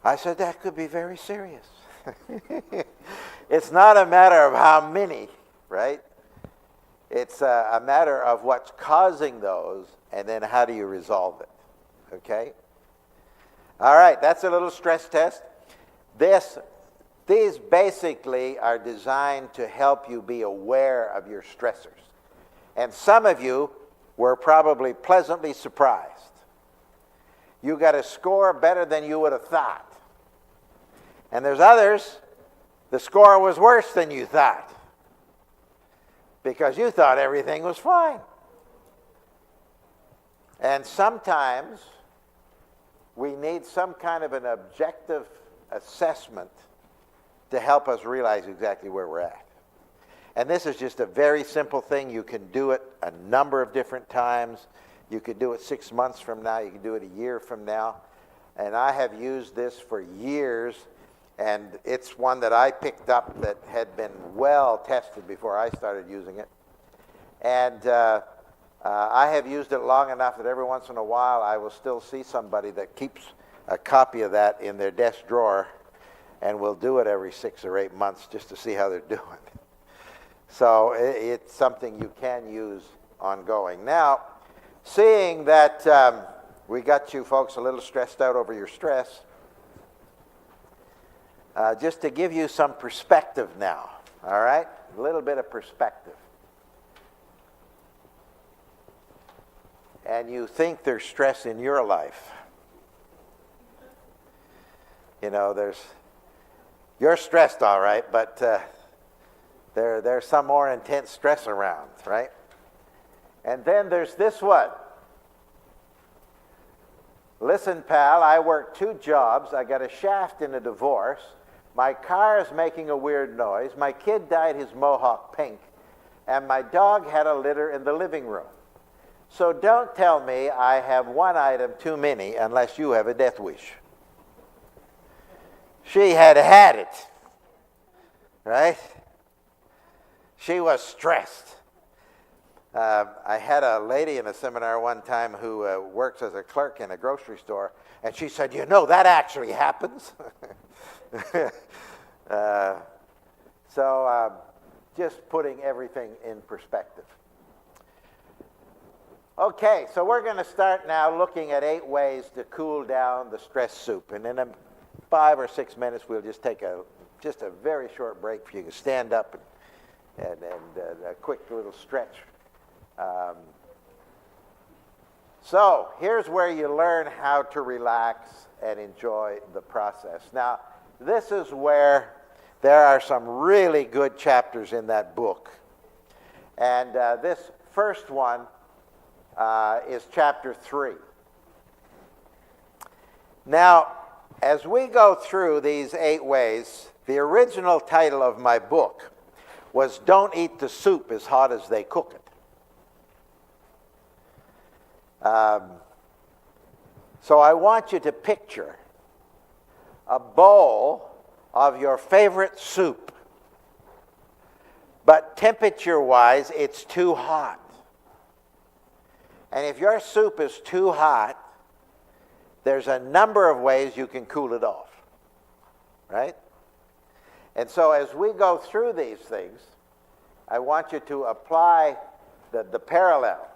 I said, "That could be very serious." It's not a matter of how many, right? It's a matter of what's causing those, and then how do you resolve it, okay? All right, that's a little stress test. These basically are designed to help you be aware of your stressors. And some of you were probably pleasantly surprised. You got a score better than you would have thought. And there's others, the score was worse than you thought, because you thought everything was fine. And sometimes we need some kind of an objective assessment to help us realize exactly where we're at. And this is just a very simple thing. You can do it a number of different times. You could do it 6 months from now. You can do it a year from now. And I have used this for years, and it's one that I picked up that had been well tested before I started using it. And I have used it long enough that every once in a while I will still see somebody that keeps a copy of that in their desk drawer, and will do it every 6 or 8 months just to see how they're doing. So it's something you can use ongoing. Now, seeing that we got you folks a little stressed out over your stress, just to give you some perspective now, all right? A little bit of perspective. And you think there's stress in your life. You know, you're stressed all right, but there's some more intense stress around, right? And then there's this one. Listen, pal, I work 2 jobs. I got a shaft in a divorce. My car is making a weird noise. My kid dyed his mohawk pink. And my dog had a litter in the living room. So don't tell me I have one item too many unless you have a death wish. She had it, right? She was stressed. I had a lady in a seminar one time who works as a clerk in a grocery store, and she said, "You know, that actually happens." So just putting everything in perspective. Okay, so we're going to start now looking at 8 ways to cool down the stress soup. And in 5 or 6 minutes, we'll just take a very short break for you to stand up and a quick little stretch. So here's where you learn how to relax and enjoy the process. Now, this is where there are some really good chapters in that book. And this first one is chapter 3. Now, as we go through these 8 ways, the original title of my book was "Don't Eat the Soup as Hot as They Cook It." So I want you to picture a bowl of your favorite soup, but temperature-wise, it's too hot. And if your soup is too hot, there's a number of ways you can cool it off, right? And so as we go through these things, I want you to apply the parallel.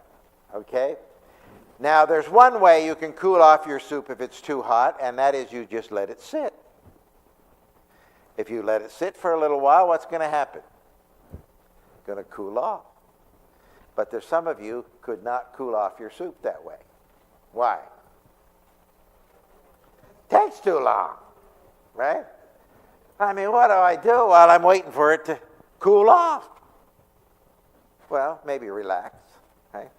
Okay? Now, there's one way you can cool off your soup if it's too hot, and that is you just let it sit. If you let it sit for a little while, what's going to happen? It's going to cool off. But there's some of you could not cool off your soup that way. Why? Takes too long, right? I mean, what do I do while I'm waiting for it to cool off? Well, maybe relax, right?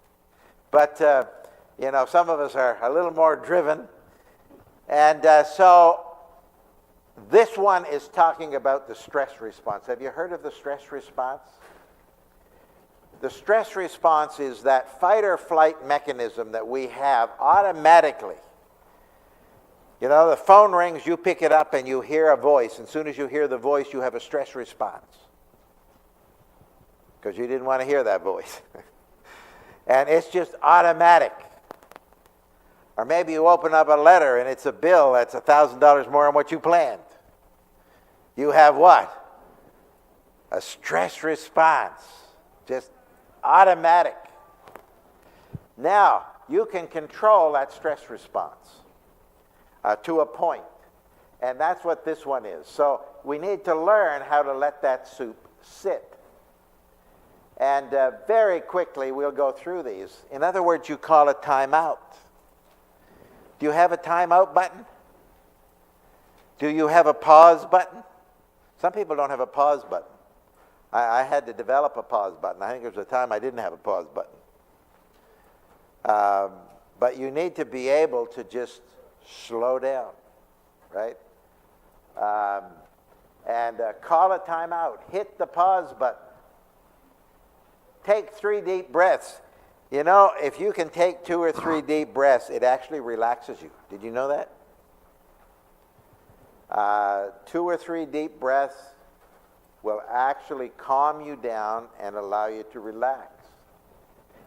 But, some of us are a little more driven. And so this one is talking about the stress response. Have you heard of the stress response? The stress response is that fight or flight mechanism that we have automatically. The phone rings, you pick it up, and you hear a voice. And as soon as you hear the voice, you have a stress response. Because you didn't want to hear that voice. And it's just automatic. Or maybe you open up a letter, and it's a bill that's $1,000 more than what you planned. You have what? A stress response. Just automatic. Now, you can control that stress response to a point. And that's what this one is. So we need to learn how to let that soup sit. And very quickly, we'll go through these. In other words, you call it timeout. Do you have a timeout button? Do you have a pause button? Some people don't have a pause button. I had to develop a pause button. I think there was a time I didn't have a pause button. But you need to be able to just slow down, right? And call a timeout. Hit the pause button. Take 3 deep breaths. If you can take 2 or 3 deep breaths, it actually relaxes you. Did you know that? 2 or 3 deep breaths will actually calm you down and allow you to relax.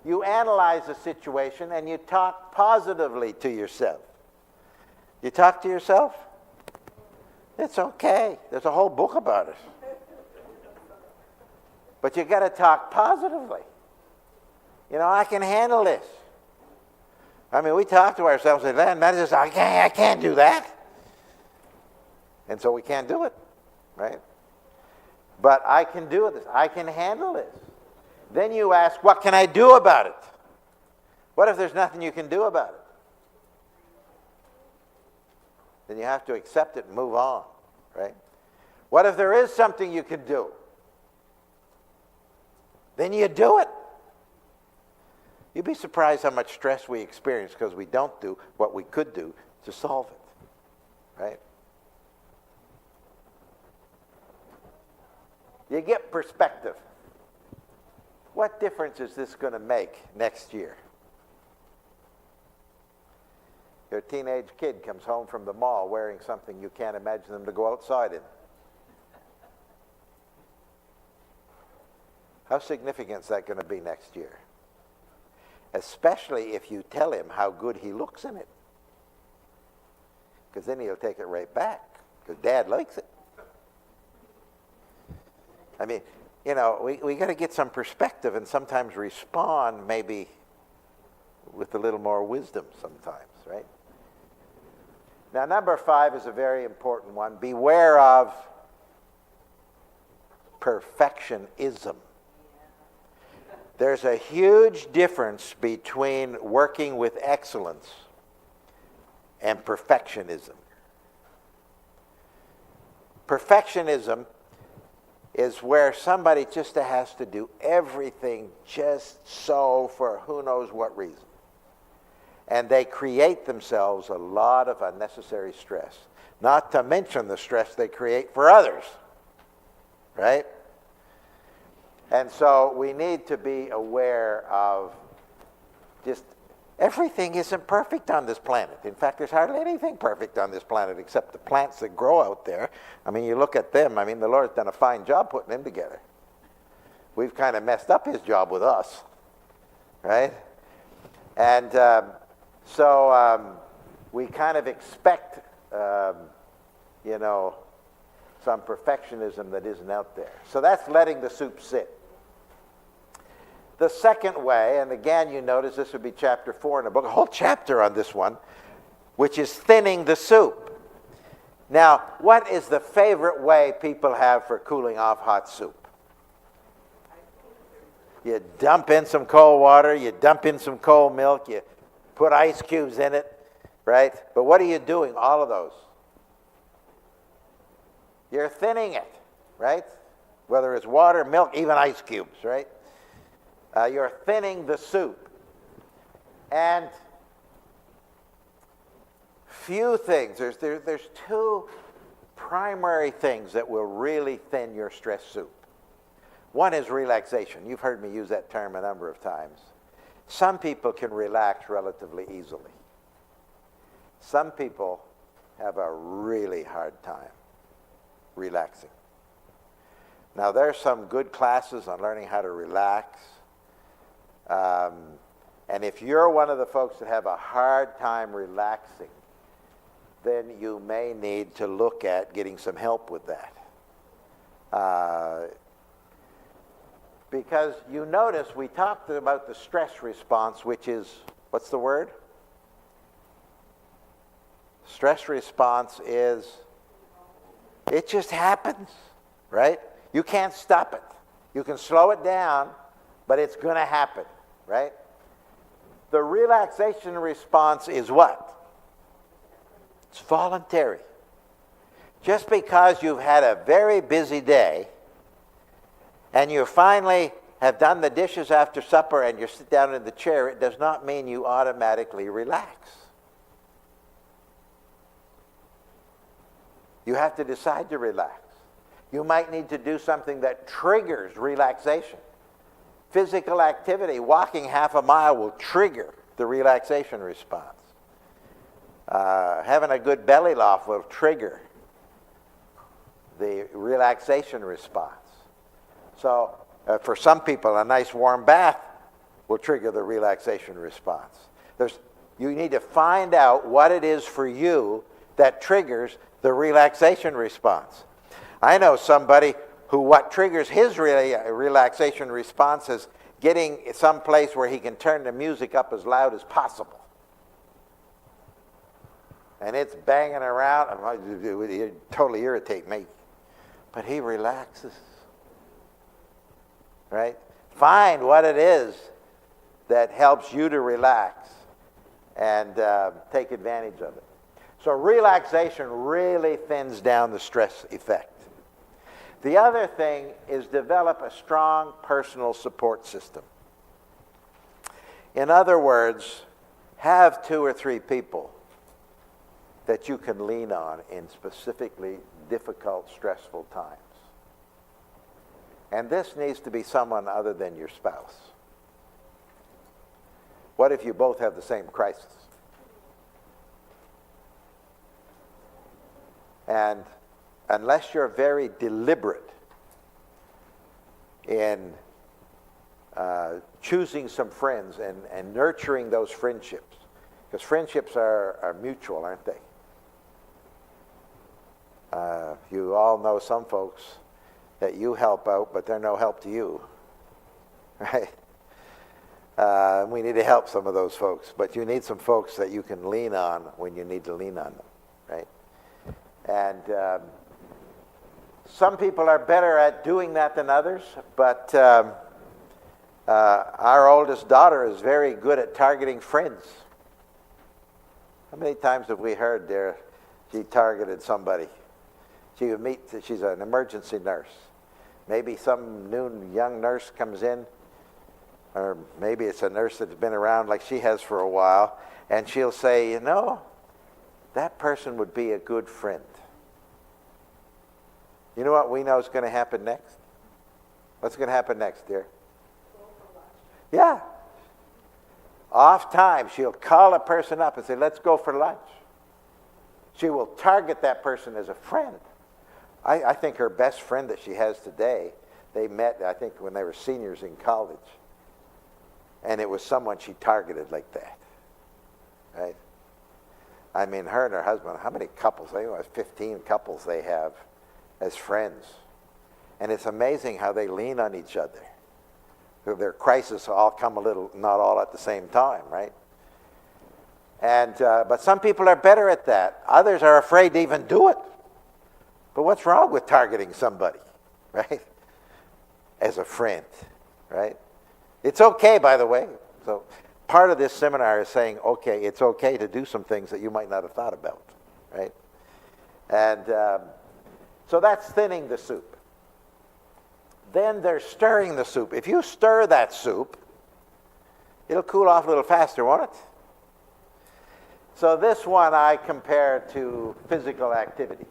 You analyze the situation and you talk positively to yourself. You talk to yourself? It's okay. There's a whole book about it. But you got to talk positively. I can handle this. I mean, we talk to ourselves and say, man, I can't do that. And so we can't do it, right? But I can do this. I can handle this. Then you ask, what can I do about it? What if there's nothing you can do about it? Then you have to accept it and move on, right? What if there is something you can do? Then you do it. You'd be surprised how much stress we experience because we don't do what we could do to solve it, right? You get perspective. What difference is this going to make next year? Your teenage kid comes home from the mall wearing something you can't imagine them to go outside in. How significant is that going to be next year? Especially if you tell him how good he looks in it. Because then he'll take it right back. Because Dad likes it. I mean, we got to get some perspective and sometimes respond maybe with a little more wisdom sometimes, right? Now, number 5 is a very important one. Beware of perfectionism. There's a huge difference between working with excellence and perfectionism. Perfectionism is where somebody just has to do everything just so for who knows what reason. And they create themselves a lot of unnecessary stress. Not to mention the stress they create for others. Right? And so we need to be aware of just everything isn't perfect on this planet. In fact, there's hardly anything perfect on this planet except the plants that grow out there. I mean, you look at them. I mean, the Lord's done a fine job putting them together. We've kind of messed up his job with us. Right? And so we kind of expect, some perfectionism that isn't out there. So that's letting the soup sit. the second way, and again you notice this would be chapter 4 in the book, a whole chapter on this one, which is thinning the soup. Now, what is the favorite way people have for cooling off hot soup? You dump in some cold water, you dump in some cold milk, you put ice cubes in it, right? But what are you doing, all of those? You're thinning it, right? Whether it's water, milk, even ice cubes, right? You're thinning the soup. And few things, there's two primary things that will really thin your stress soup. One is relaxation. You've heard me use that term a number of times. Some people can relax relatively easily. Some people have a really hard time relaxing. Now, there's some good classes on learning how to relax. And if you're one of the folks that have a hard time relaxing, then you may need to look at getting some help with that. Because you notice we talked about the stress response, which is, what's the word? Stress response is, it just happens, right? You can't stop it. You can slow it down, but it's going to happen, right? The relaxation response is what? It's voluntary. Just because you've had a very busy day and you finally have done the dishes after supper and you sit down in the chair, it does not mean you automatically relax. You have to decide to relax. You might need to do something that triggers relaxation. Physical activity, walking half a mile will trigger the relaxation response. Having a good belly laugh will trigger the relaxation response. So for some people, a nice warm bath will trigger the relaxation response. You need to find out what it is for you that triggers the relaxation response. I know somebody who what triggers his relaxation response is getting someplace where he can turn the music up as loud as possible. And it's banging around. It would totally irritate me. But he relaxes. Right? Find what it is that helps you to relax and take advantage of it. So relaxation really thins down the stress effect. The other thing is develop a strong personal support system. In other words, have 2 or 3 people that you can lean on in specifically difficult, stressful times. And this needs to be someone other than your spouse. What if you both have the same crisis? And unless you're very deliberate in choosing some friends and nurturing those friendships, because friendships are mutual, aren't they? You all know some folks that you help out, but they're no help to you, right? We need to help some of those folks, but you need some folks that you can lean on when you need to lean on them, right? And some people are better at doing that than others, but our oldest daughter is very good at targeting friends. How many times have we heard there she targeted somebody? She would meet, she's an emergency nurse. Maybe some new young nurse comes in, or maybe it's a nurse that's been around like she has for a while, and she'll say, you know, that person would be a good friend. You know what we know is going to happen next? What's going to happen next, dear? Yeah. Off time, she'll call a person up and say, let's go for lunch. She will target that person as a friend. I think her best friend that she has today, they met, I think, when they were seniors in college. And it was someone she targeted like that. Right? I mean, her and her husband, how many couples? I think it was 15 couples they have as friends. And it's amazing how they lean on each other. Their crises all come not all at the same time, right? And but some people are better at that. Others are afraid to even do it. But what's wrong with targeting somebody, right? As a friend, right? It's okay, by the way. So part of this seminar is saying, okay, it's okay to do some things that you might not have thought about, right? And so that's thinning the soup. Then there's stirring the soup. If you stir that soup, it'll cool off a little faster, won't it? So this one I compare to physical activity.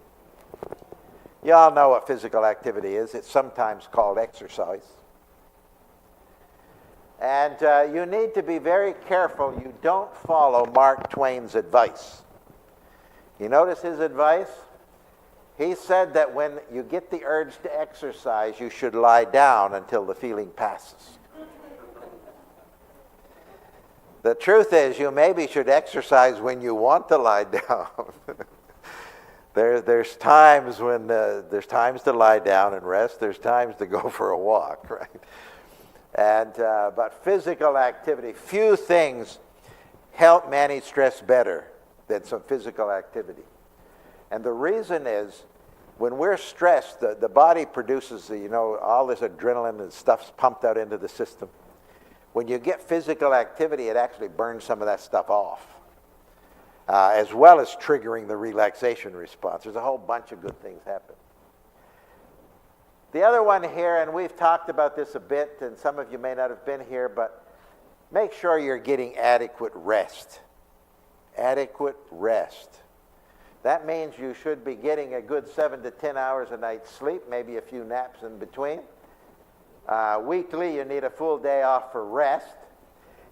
You all know what physical activity is. It's sometimes called exercise. And you need to be very careful you don't follow Mark Twain's advice. You notice his advice? He said that when you get the urge to exercise, you should lie down until the feeling passes. The truth is, you maybe should exercise when you want to lie down. There's times when there's times to lie down and rest. There's times to go for a walk, right? And but physical activity, few things help manage stress better than some physical activity. And the reason is, when we're stressed, the body produces all this adrenaline and stuff's pumped out into the system. When you get physical activity, it actually burns some of that stuff off, as well as triggering the relaxation response. There's a whole bunch of good things happen. The other one here, and we've talked about this a bit, and some of you may not have been here, but make sure you're getting adequate rest. Adequate rest. That means you should be getting a good 7 to 10 hours a night sleep, maybe a few naps in between. Weekly, you need a full day off for rest.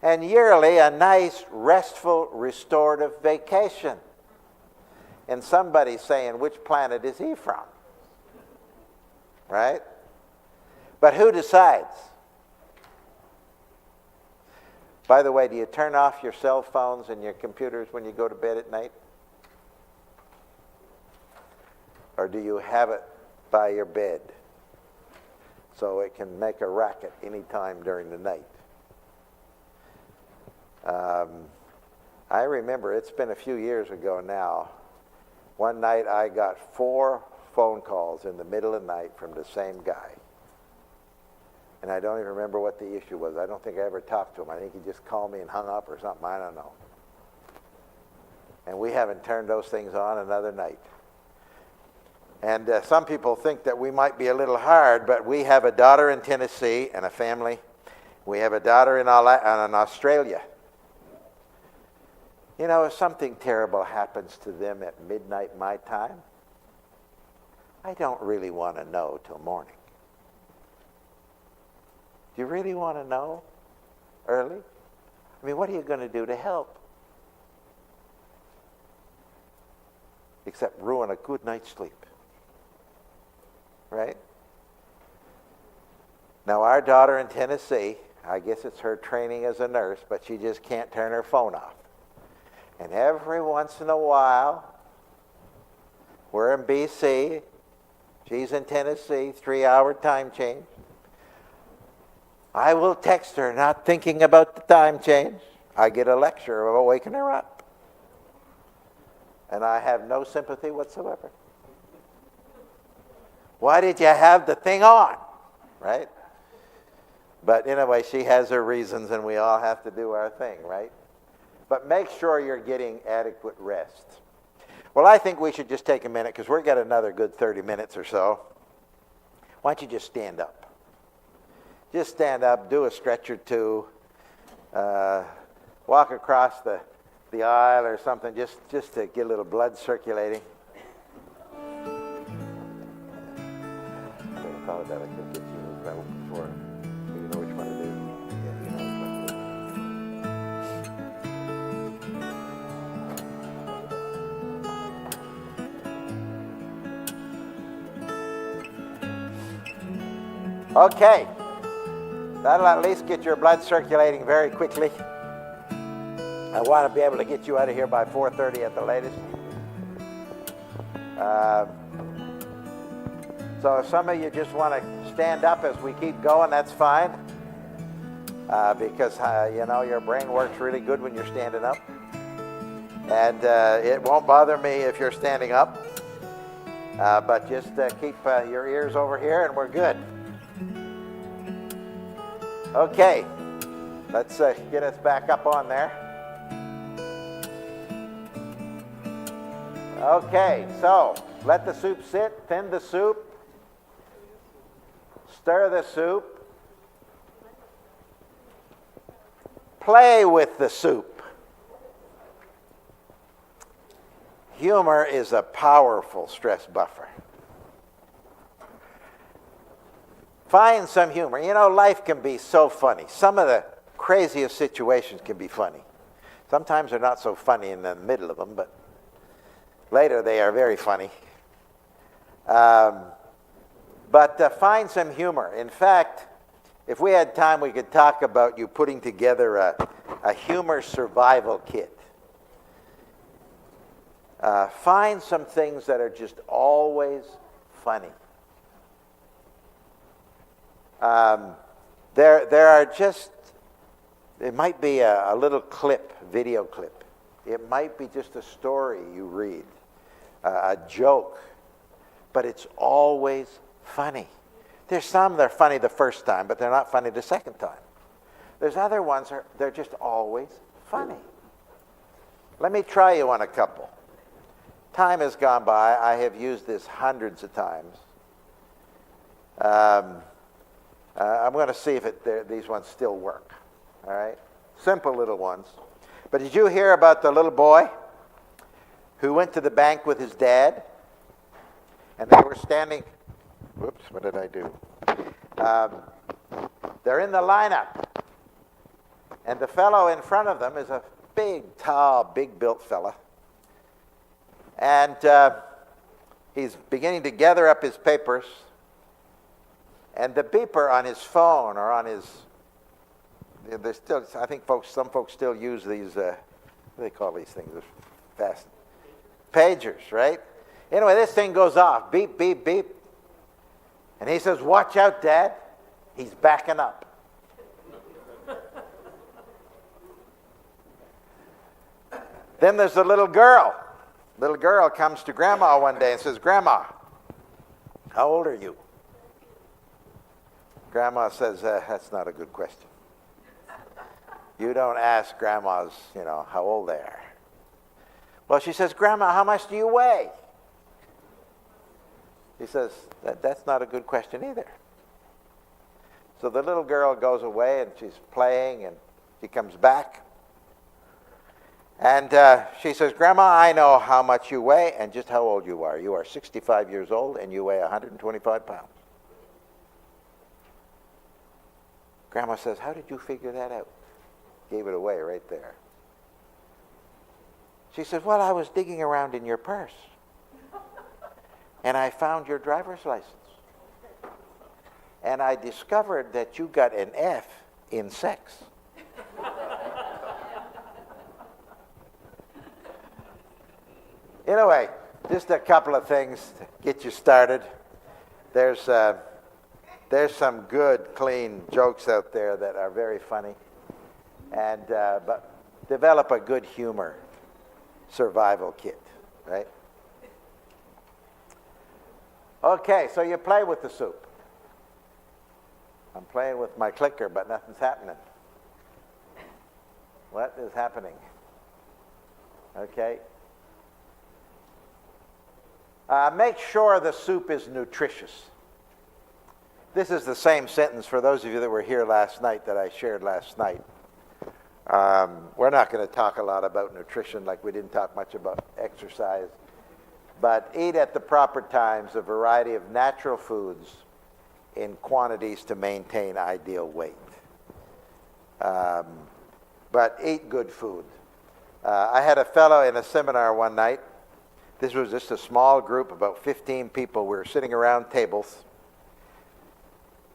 And yearly, a nice, restful, restorative vacation. And somebody's saying, which planet is he from? Right? But who decides? By the way, do you turn off your cell phones and your computers when you go to bed at night? Or do you have it by your bed so it can make a racket any time during the night? I remember, it's been a few years ago now, one night I got 4 phone calls in the middle of the night from the same guy. And I don't even remember what the issue was. I don't think I ever talked to him. I think he just called me and hung up or something. I don't know. And we haven't turned those things on another night. And some people think that we might be a little hard, but we have a daughter in Tennessee and a family. We have a daughter in Australia. You know, if something terrible happens to them at midnight my time, I don't really want to know till morning. Do you really want to know early? I mean, what are you going to do to help? Except ruin a good night's sleep. Right? Now, our daughter in Tennessee, I guess it's her training as a nurse, but she just can't turn her phone off. And every once in a while, we're in BC, she's in Tennessee, 3-hour time change. I will text her, not thinking about the time change. I get a lecture about waking her up. And I have no sympathy whatsoever. Why did you have the thing on? Right? But anyway, she has her reasons, and we all have to do our thing, right? But make sure you're getting adequate rest. Well, I think we should just take a minute, because we've got another good 30 minutes or so. Why don't you just stand up? Just stand up, do a stretch or two, walk across the aisle or something, just to get a little blood circulating. I thought about it, I could get you that one before. You know which one it is? Yeah, you know which one it is. Okay. That'll at least get your blood circulating very quickly. I want to be able to get you out of here by 4:30 at the latest. So if some of you just want to stand up as we keep going, that's fine. because, your brain works really good when you're standing up. And it won't bother me if you're standing up. But just keep your ears over here and we're good. Okay, let's get us back up on there. Okay, so let the soup sit, thin the soup, stir the soup, play with the soup. Humor is a powerful stress buffer. Find some humor. Life can be so funny. Some of the craziest situations can be funny. Sometimes they're not so funny in the middle of them, but later they are very funny. But find some humor. In fact, if we had time, we could talk about you putting together a humor survival kit. Find some things that are just always funny. There are just, it might be a little clip, video clip. It might be just a story you read, a joke, but it's always funny. There's some that are funny the first time, but they're not funny the second time. There's other ones, they're just always funny. Let me try you on a couple. Time has gone by. I have used this hundreds of times. I'm going to see if these ones still work. All right? Simple little ones. But did you hear about the little boy who went to the bank with his dad? And they were standing... Whoops, what did I do? They're in the lineup. And the fellow in front of them is a big, tall, big-built fella. And he's beginning to gather up his papers. And the beeper on his phone or on his... There's still, I think some folks still use these, what do they call these things? Fast pagers, right? Anyway, this thing goes off. Beep, beep, beep. And he says, "Watch out, Dad. He's backing up." Then there's a little girl. Little girl comes to Grandma one day and says, "Grandma, how old are you?" Grandma says, "That's not a good question. You don't ask grandmas, how old they are." Well, she says, "Grandma, how much do you weigh?" He says, that's not a good question either. So the little girl goes away and she's playing and she comes back. And she says, "Grandma, I know how much you weigh and just how old you are. You are 65 years old and you weigh 125 pounds. Grandma says, "How did you figure that out?" Gave it away right there. She says, "Well, I was digging around in your purse. And I found your driver's license. And I discovered that you got an F in sex." Anyway, just a couple of things to get you started. There's some good, clean jokes out there that are very funny. And but develop a good humor survival kit, right? Okay, so you play with the soup. I'm playing with my clicker, but nothing's happening. What is happening? Okay. Make sure the soup is nutritious. This is the same sentence for those of you that were here last night that I shared last night. We're not going to talk a lot about nutrition like we didn't talk much about exercise. But eat at the proper times a variety of natural foods in quantities to maintain ideal weight. But eat good food. I had a fellow in a seminar one night. This was just a small group, about 15 people. We were sitting around tables.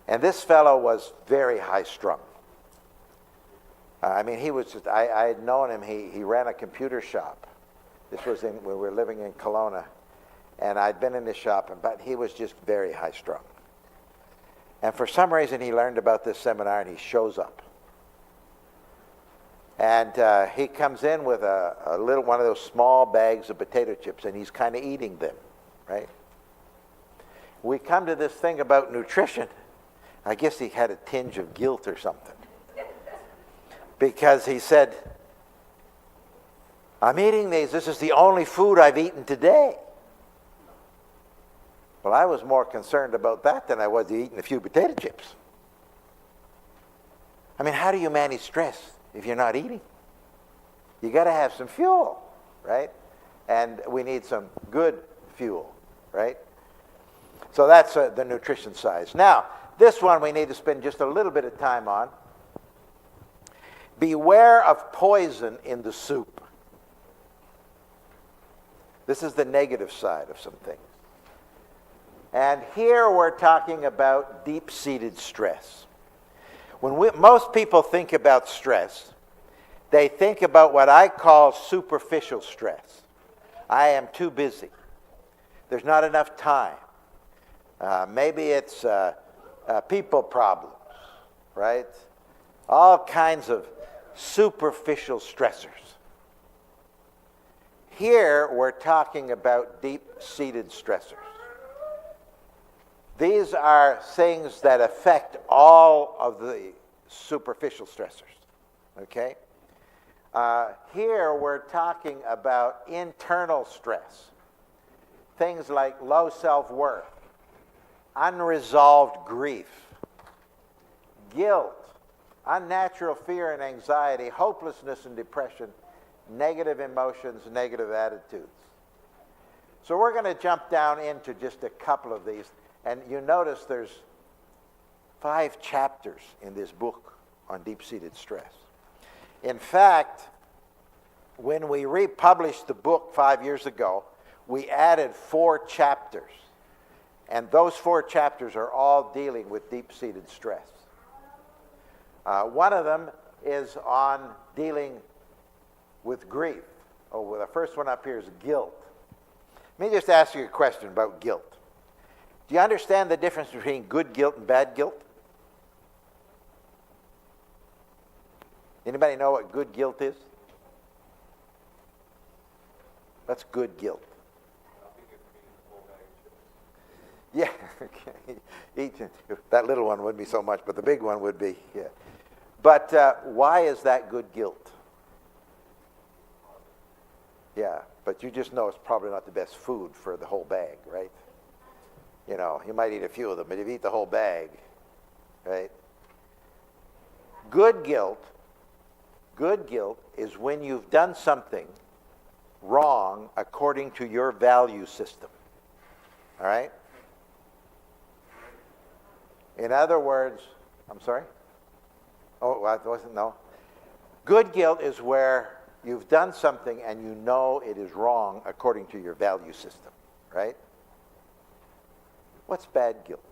And this fellow was very high-strung. He was just, I had known him. He ran a computer shop. This was when we were living in Kelowna. And I'd been in his shop, but he was just very high-strung. And for some reason, he learned about this seminar, and he shows up. And he comes in with a little one of those small bags of potato chips, and he's kind of eating them, right? We come to this thing about nutrition. I guess he had a tinge of guilt or something. Because he said, I'm eating these. This is the only food I've eaten today. Well, I was more concerned about that than I was eating a few potato chips. I mean, how do you manage stress if you're not eating? You got to have some fuel, right? And we need some good fuel, right? So that's the nutrition side. Now, this one we need to spend just a little bit of time on. Beware of poison in the soup. This is the negative side of some things. And here we're talking about deep-seated stress. When most people think about stress, they think about what I call superficial stress. I am too busy. There's not enough time. Maybe it's people problems, right? All kinds of superficial stressors. Here we're talking about deep-seated stressors. These are things that affect all of the superficial stressors, okay? Here we're talking about internal stress. Things like low self-worth, unresolved grief, guilt, unnatural fear and anxiety, hopelessness and depression, negative emotions, negative attitudes. So we're going to jump down into just a couple of these. And you notice there's 5 chapters in this book on deep-seated stress. In fact, when we republished the book 5 years ago, we added 4 chapters. And those 4 chapters are all dealing with deep-seated stress. One of them is on dealing with grief. Oh, well, the first one up here is guilt. Let me just ask you a question about guilt. Do you understand the difference between good guilt and bad guilt? Anybody know what good guilt is? What's good guilt? Yeah, okay. That little one wouldn't be so much, but the big one would be, yeah. But why is that good guilt? Yeah, but you just know it's probably not the best food for the whole bag, right? You know, you might eat a few of them, but if you eat the whole bag, right? Good guilt is when you've done something wrong according to your value system. All right? In other words, I'm sorry? Oh, I wasn't, no. Good guilt is where you've done something and you know it is wrong according to your value system, right? What's bad guilt?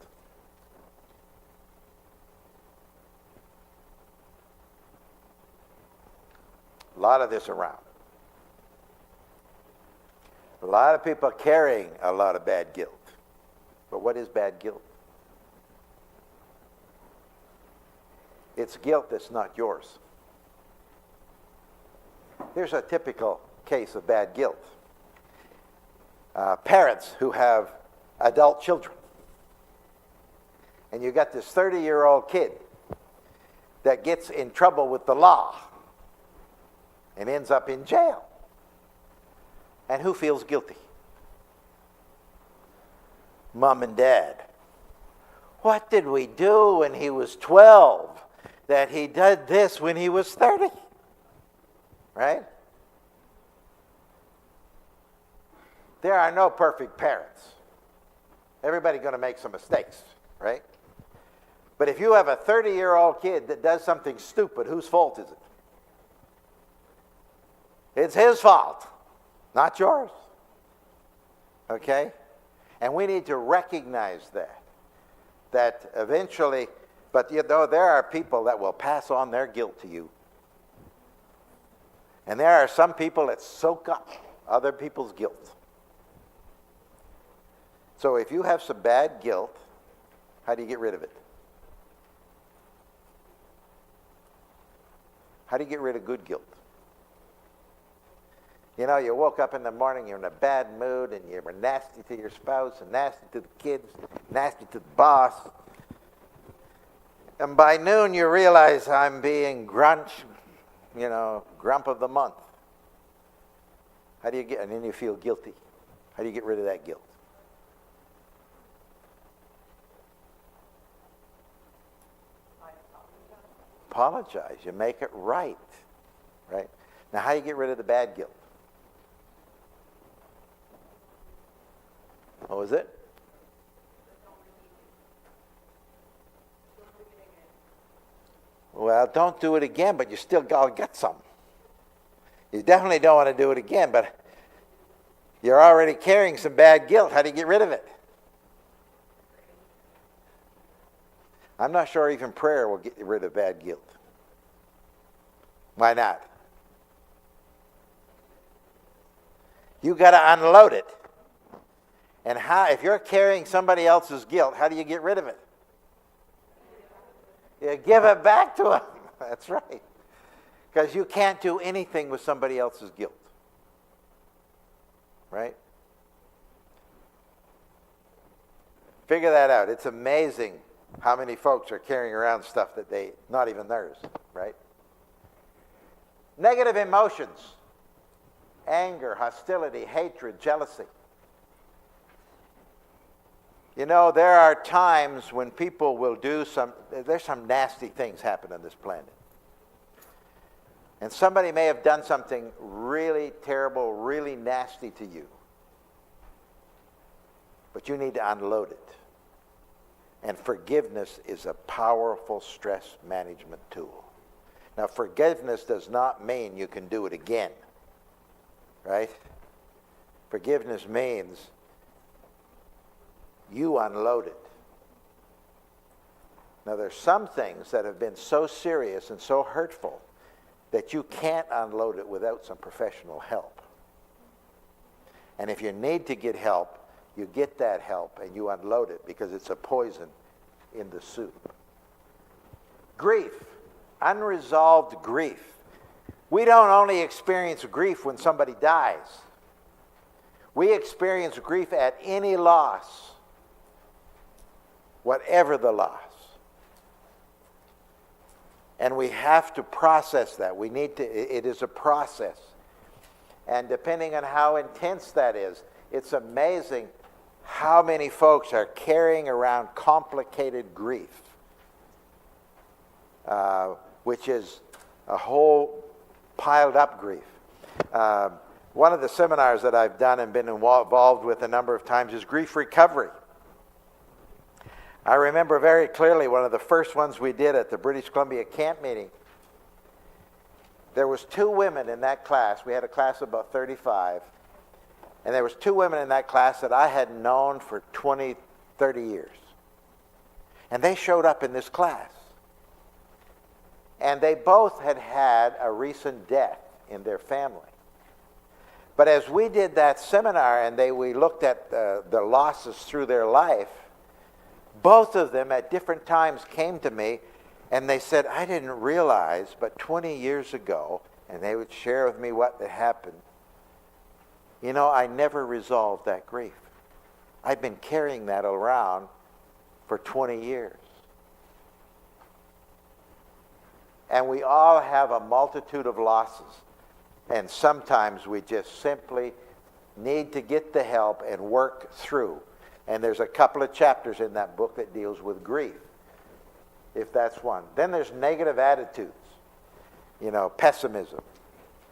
A lot of this around. A lot of people are carrying a lot of bad guilt. But what is bad guilt? It's guilt that's not yours. Here's a typical case of bad guilt. Parents who have adult children. And you got this 30-year-old kid that gets in trouble with the law and ends up in jail. And who feels guilty? Mom and Dad. What did we do when he was 12 that he did this when he was 30? Right? There are no perfect parents. Everybody's going to make some mistakes, right? But if you have a 30-year-old kid that does something stupid, whose fault is it? It's his fault, not yours. Okay? And we need to recognize that eventually, but you know, there are people that will pass on their guilt to you. And there are some people that soak up other people's guilt. So if you have some bad guilt, how do you get rid of it? How do you get rid of good guilt? You know, you woke up in the morning, you're in a bad mood, and you were nasty to your spouse, and nasty to the kids, nasty to the boss. And by noon, you realize I'm being grump of the month. How do you get, and then you feel guilty. How do you get rid of that guilt? Apologize. You make it right. Right? Now, how do you get rid of the bad guilt? What was it? Well, don't do it again, but you still got to get some. You definitely don't want to do it again, but you're already carrying some bad guilt. How do you get rid of it? I'm not sure even prayer will get rid of bad guilt. Why not? You got to unload it. And how, if you're carrying somebody else's guilt, how do you get rid of it? You give it back to them. That's right. Because you can't do anything with somebody else's guilt. Right? Figure that out. It's amazing how many folks are carrying around stuff that they, not even theirs, right? Negative emotions. Anger, hostility, hatred, jealousy. You know, there are times when people will do there's some nasty things happen on this planet. And somebody may have done something really terrible, really nasty to you. But you need to unload it. And forgiveness is a powerful stress management tool. Now, forgiveness does not mean you can do it again. Right? Forgiveness means you unload it. Now, there's some things that have been so serious and so hurtful that you can't unload it without some professional help. And if you need to get help, you get that help and you unload it because it's a poison in the soup. Grief, unresolved grief. We don't only experience grief when somebody dies. We experience grief at any loss, whatever the loss. And we have to process that. We need to, it is a process. And depending on how intense that is, it's amazing how many folks are carrying around complicated grief, which is a whole piled up grief. One of the seminars that I've done and been involved with a number of times is grief recovery. I remember very clearly one of the first ones we did at the British Columbia camp meeting. There was 2 women in that class. We had a class of about 35. And there was 2 women in that class that I had known for 20, 30 years. And they showed up in this class. And they both had had a recent death in their family. But as we did that seminar and we looked at the losses through their life, both of them at different times came to me and they said, I didn't realize, but 20 years ago, and they would share with me what had happened. You know, I never resolved that grief. I've been carrying that around for 20 years. And we all have a multitude of losses. And sometimes we just simply need to get the help and work through. And there's a couple of chapters in that book that deals with grief, if that's one. Then there's negative attitudes. You know, pessimism,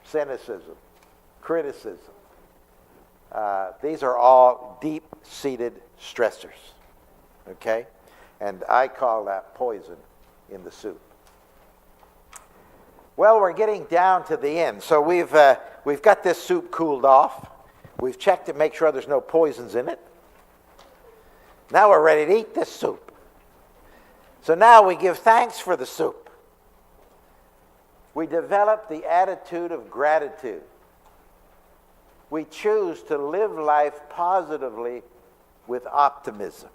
cynicism, criticism. These are all deep-seated stressors, okay? And I call that poison in the soup. Well, we're getting down to the end. So we've got this soup cooled off. We've checked to make sure there's no poisons in it. Now we're ready to eat this soup. So now we give thanks for the soup. We develop the attitude of gratitude. We choose to live life positively with optimism.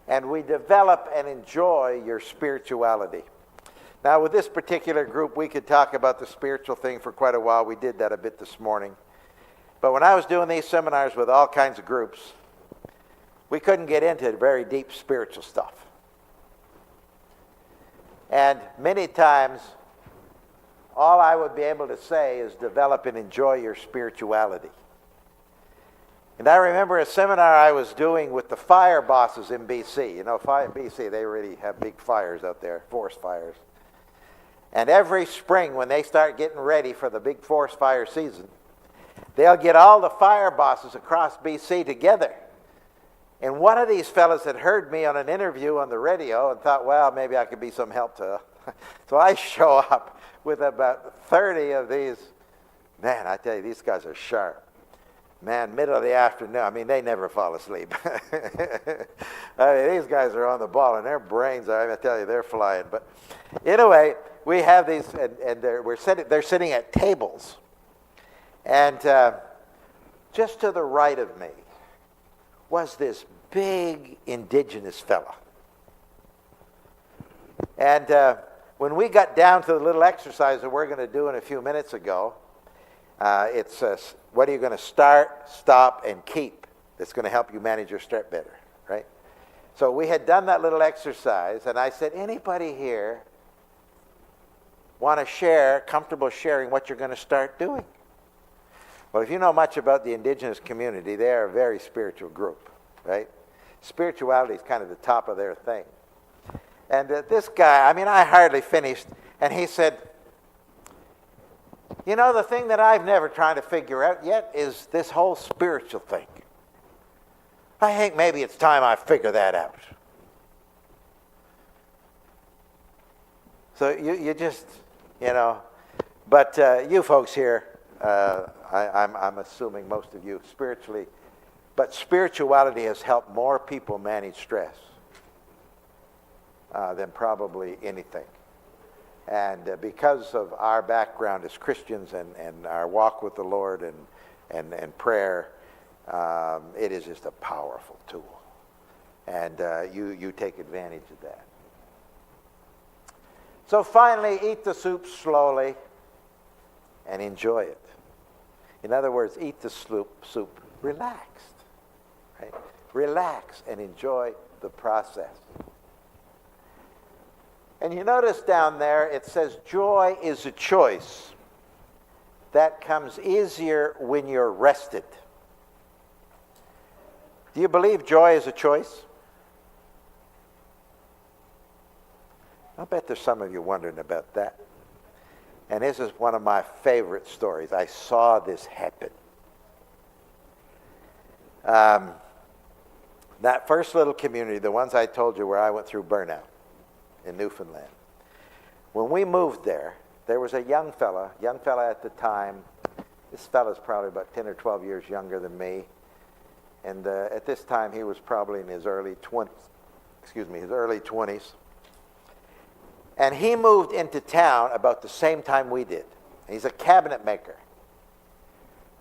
And we develop and enjoy your spirituality. Now, with this particular group, we could talk about the spiritual thing for quite a while. We did that a bit this morning. But when I was doing these seminars with all kinds of groups, we couldn't get into very deep spiritual stuff. And many times, all I would be able to say is develop and enjoy your spirituality. And I remember a seminar I was doing with the fire bosses in BC. You know, BC, they really have big fires out there, forest fires. And every spring when they start getting ready for the big forest fire season, they'll get all the fire bosses across BC together. And one of these fellas had heard me on an interview on the radio and thought, well, maybe I could be some help to. So I show up with about 30 of these. Man, I tell you, these guys are sharp. Man, middle of the afternoon, I mean, they never fall asleep. I mean, these guys are on the ball, and their brains, I tell you, they're flying. But anyway, we have these, and they're sitting at tables. And just to the right of me was this big indigenous fella. And when we got down to the little exercise that we're going to do in a few minutes ago, it's what are you going to start, stop, and keep that's going to help you manage your stress better, right? So we had done that little exercise, and I said, anybody here want to share, comfortable sharing what you're going to start doing? Well, if you know much about the indigenous community, they are a very spiritual group, right? Spirituality is kind of the top of their thing. And this guy, I mean, I hardly finished, and he said, you know, the thing that I've never tried to figure out yet is this whole spiritual thing. I think maybe it's time I figure that out. So you just, you know, but you folks here, I'm assuming most of you spiritually, but spirituality has helped more people manage stress than probably anything. And because of our background as Christians and our walk with the Lord and prayer, it is just a powerful tool. And you take advantage of that. So finally, eat the soup slowly and enjoy it. In other words, eat the soup relaxed. Right? Relax and enjoy the process. And you notice down there, it says joy is a choice that comes easier when you're rested. Do you believe joy is a choice? I bet there's some of you wondering about that. And this is one of my favorite stories. I saw this happen. That first little community, the ones I told you where I went through burnout in Newfoundland. When we moved there, there was a young fella at the time. This fella's probably about 10 or 12 years younger than me. And at this time, he was probably in his early 20s. And he moved into town about the same time we did. He's a cabinet maker,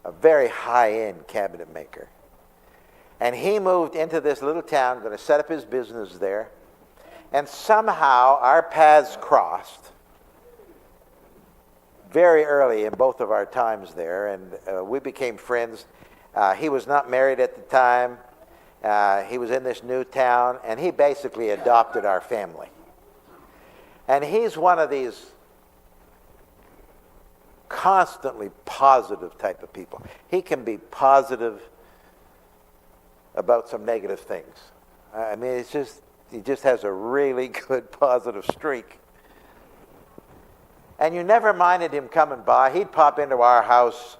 a very high-end cabinet maker. And he moved into this little town, going to set up his business there. And somehow our paths crossed very early in both of our times there, and we became friends. He was not married at the time. He was in this new town, and he basically adopted our family. And he's one of these constantly positive type of people. He can be positive about some negative things. I mean, he just has a really good positive streak. And you never minded him coming by. He'd pop into our house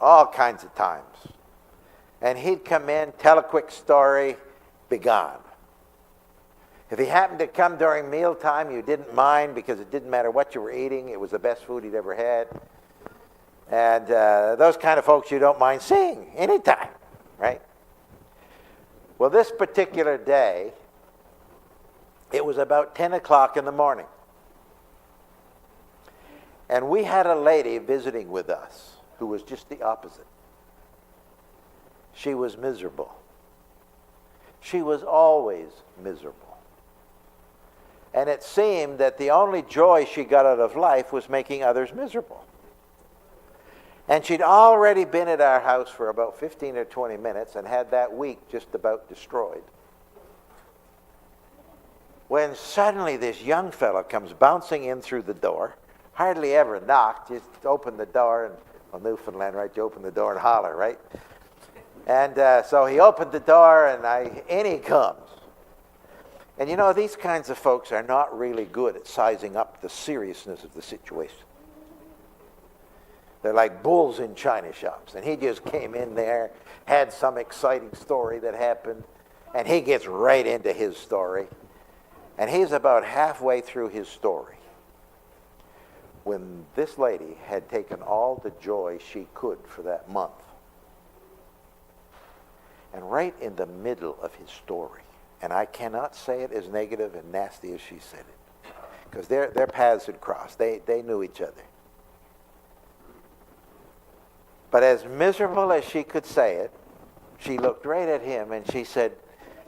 all kinds of times. And he'd come in, tell a quick story, be gone. If he happened to come during mealtime, you didn't mind because it didn't matter what you were eating. It was the best food he'd ever had. And those kind of folks you don't mind seeing anytime, right? Well, this particular day, it was about 10 o'clock in the morning. And we had a lady visiting with us who was just the opposite. She was miserable. She was always miserable. And it seemed that the only joy she got out of life was making others miserable. And she'd already been at our house for about 15 or 20 minutes and had that week just about destroyed. When suddenly this young fellow comes bouncing in through the door, hardly ever knocked, just opened the door, and well, Newfoundland, right, you open the door and holler, right? And so he opened the door, and in he comes. And you know, these kinds of folks are not really good at sizing up the seriousness of the situation. They're like bulls in china shops. And he just came in there, had some exciting story that happened, and he gets right into his story. And he's about halfway through his story when this lady had taken all the joy she could for that month. And right in the middle of his story, and I cannot say it as negative and nasty as she said it, because their paths had crossed. They knew each other. But as miserable as she could say it, she looked right at him and she said,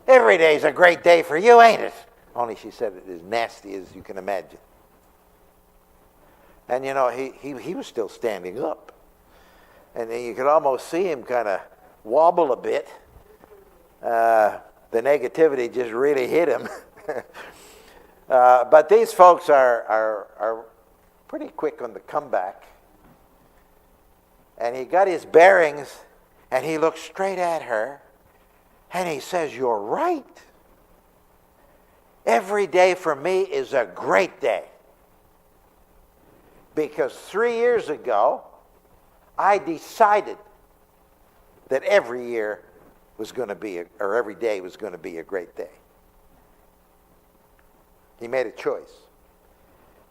"Every day's a great day for you, ain't it?" Only she said it as nasty as you can imagine. And you know, he was still standing up. And you could almost see him kind of wobble a bit. The negativity just really hit him. But these folks are pretty quick on the comeback. And he got his bearings, and he looked straight at her, and he says, "You're right. Every day for me is a great day. Because 3 years ago, I decided that every year was going to be, or every day was going to be a great day." He made a choice.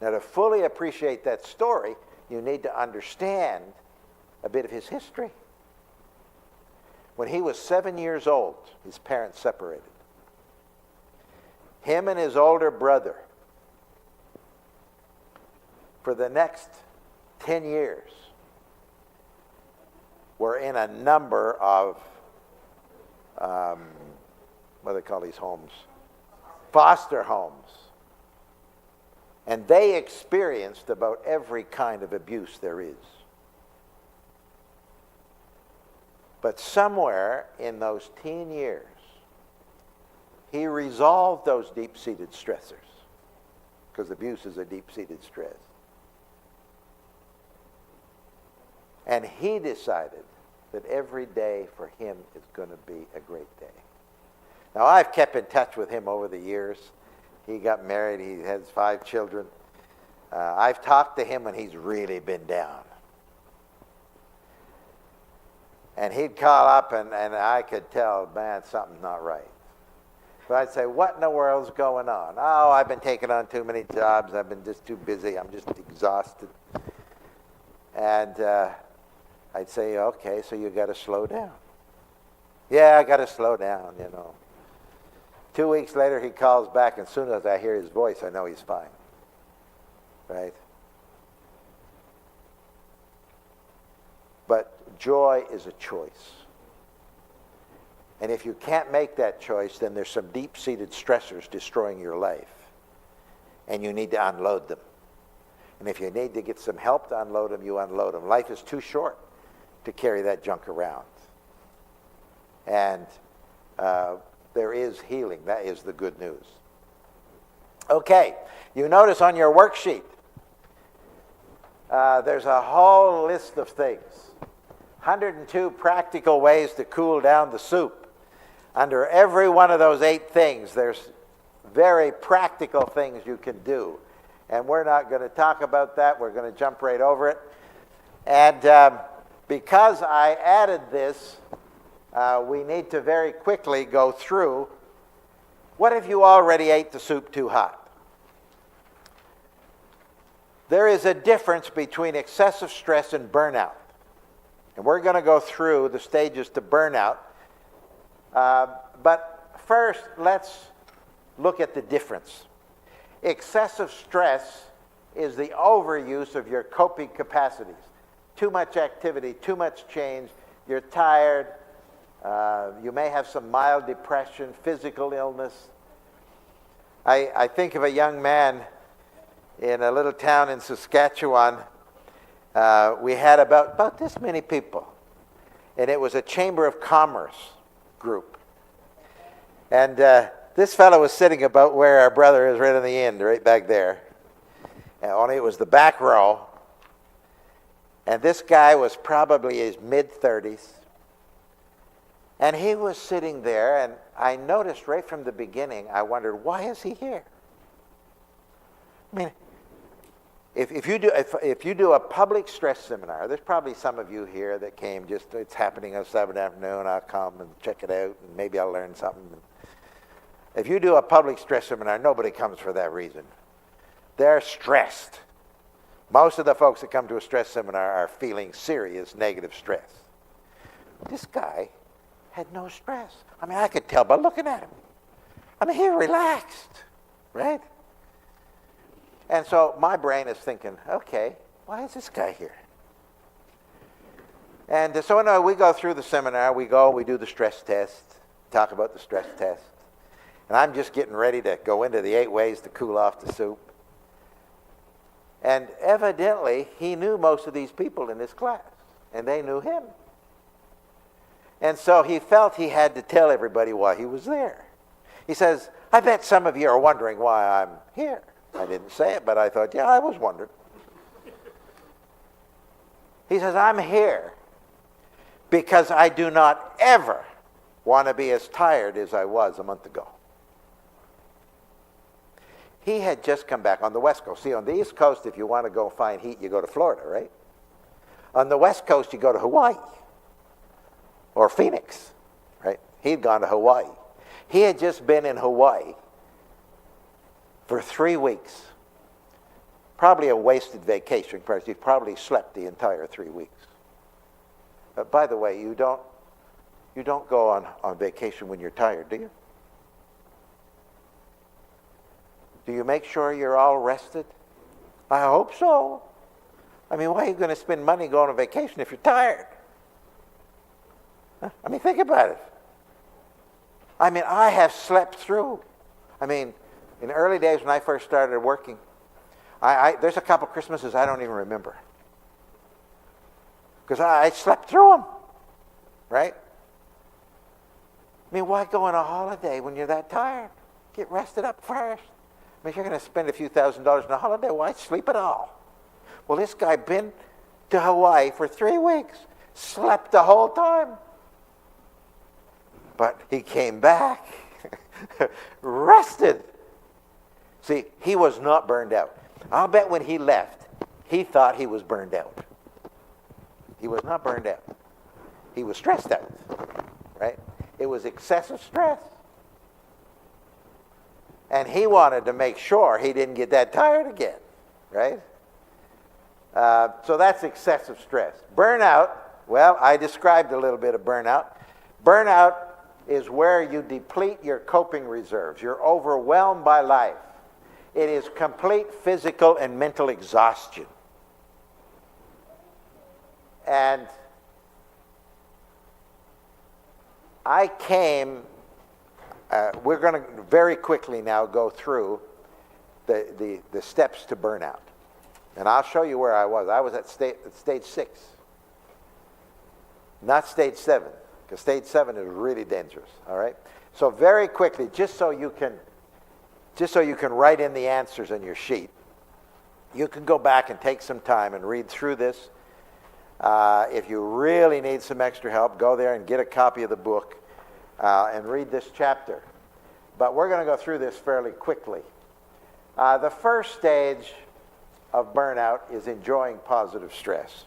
Now, to fully appreciate that story, you need to understand a bit of his history. When he was 7 years old, his parents separated. Him and his older brother, for the next 10 years, were in a number of, what do they call these homes? Foster homes. And they experienced about every kind of abuse there is. But somewhere in those teen years, he resolved those deep-seated stressors, because abuse is a deep-seated stress. And he decided that every day for him is going to be a great day. Now, I've kept in touch with him over the years. He got married. He has 5 children. I've talked to him when he's really been down. And he'd call up, and I could tell, man, something's not right. But I'd say, "What in the world's going on?" "Oh, I've been taking on too many jobs. I've been just too busy. I'm just exhausted." And I'd say, "Okay, so you got to slow down." "Yeah, I got to slow down, you know." 2 weeks later, he calls back, and as soon as I hear his voice, I know he's fine. Right? But joy is a choice. And if you can't make that choice, then there's some deep-seated stressors destroying your life. And you need to unload them. And if you need to get some help to unload them, you unload them. Life is too short to carry that junk around. And there is healing. That is the good news. Okay, you notice on your worksheet, there's a whole list of things. 102 practical ways to cool down the soup. Under every one of those 8 things, there's very practical things you can do. And we're not going to talk about that. We're going to jump right over it. And because I added this, we need to very quickly go through, what if you already ate the soup too hot? There is a difference between excessive stress and burnout. And we're going to go through the stages to burnout. But first, let's look at the difference. Excessive stress is the overuse of your coping capacities. Too much activity, too much change, you're tired, you may have some mild depression, physical illness. I think of a young man in a little town in Saskatchewan. We had about this many people. And it was a Chamber of Commerce group. And this fellow was sitting about where our brother is, right on the end, right back there. And only it was the back row. And this guy was probably his mid-30s. And he was sitting there, and I noticed right from the beginning, I wondered, why is he here? I mean, if you do a public stress seminar, there's probably some of you here that came just, it's happening on Saturday afternoon, I'll come and check it out, and maybe I'll learn something. If you do a public stress seminar, nobody comes for that reason. They're stressed. Most of the folks that come to a stress seminar are feeling serious negative stress. This guy had no stress. I mean, I could tell by looking at him. I mean, he relaxed, right? And so my brain is thinking, okay, why is this guy here? And so anyway, we go through the seminar. We do the stress test, talk about the stress test. And I'm just getting ready to go into the 8 ways to cool off the soup. And evidently, he knew most of these people in this class, and they knew him. And so he felt he had to tell everybody why he was there. He says, I bet some of you are wondering why I'm here. I didn't say it, but I thought, yeah, I was wondering. He says, I'm here because I do not ever want to be as tired as I was a month ago. He had just come back on the West Coast. See, on the East Coast, if you want to go find heat, you go to Florida, right? On the West Coast, you go to Hawaii or Phoenix, right? He'd gone to Hawaii. He had just been in Hawaii for 3 weeks. Probably a wasted vacation, because he probably slept the entire 3 weeks. But by the way, you don't go on vacation when you're tired, do you? Do you make sure you're all rested? I hope so. I mean, why are you going to spend money going on vacation if you're tired? Huh? I mean, think about it. I mean, I have slept through. I mean, in the early days when I first started working, there's a couple Christmases I don't even remember. Because I slept through them, right? I mean, why go on a holiday when you're that tired? Get rested up first. I mean, if you're going to spend a few $1,000s on a holiday, why sleep at all? Well, this guy been to Hawaii for 3 weeks, slept the whole time. But he came back, rested. See, he was not burned out. I'll bet when he left, he thought he was burned out. He was not burned out. He was stressed out, right? It was excessive stress. And he wanted to make sure he didn't get that tired again, right? So that's excessive stress. Burnout, well, I described a little bit of burnout. Burnout is where you deplete your coping reserves. You're overwhelmed by life. It is complete physical and mental exhaustion. And I came... we're going to very quickly now go through the steps to burnout. And I'll show you where I was. I was at stage 6. Not stage 7, because stage 7 is really dangerous, all right? So very quickly, just so you can write in the answers on your sheet, you can go back and take some time and read through this. If you really need some extra help, go there and get a copy of the book. And read this chapter. But we're going to go through this fairly quickly. The first stage of burnout is enjoying positive stress.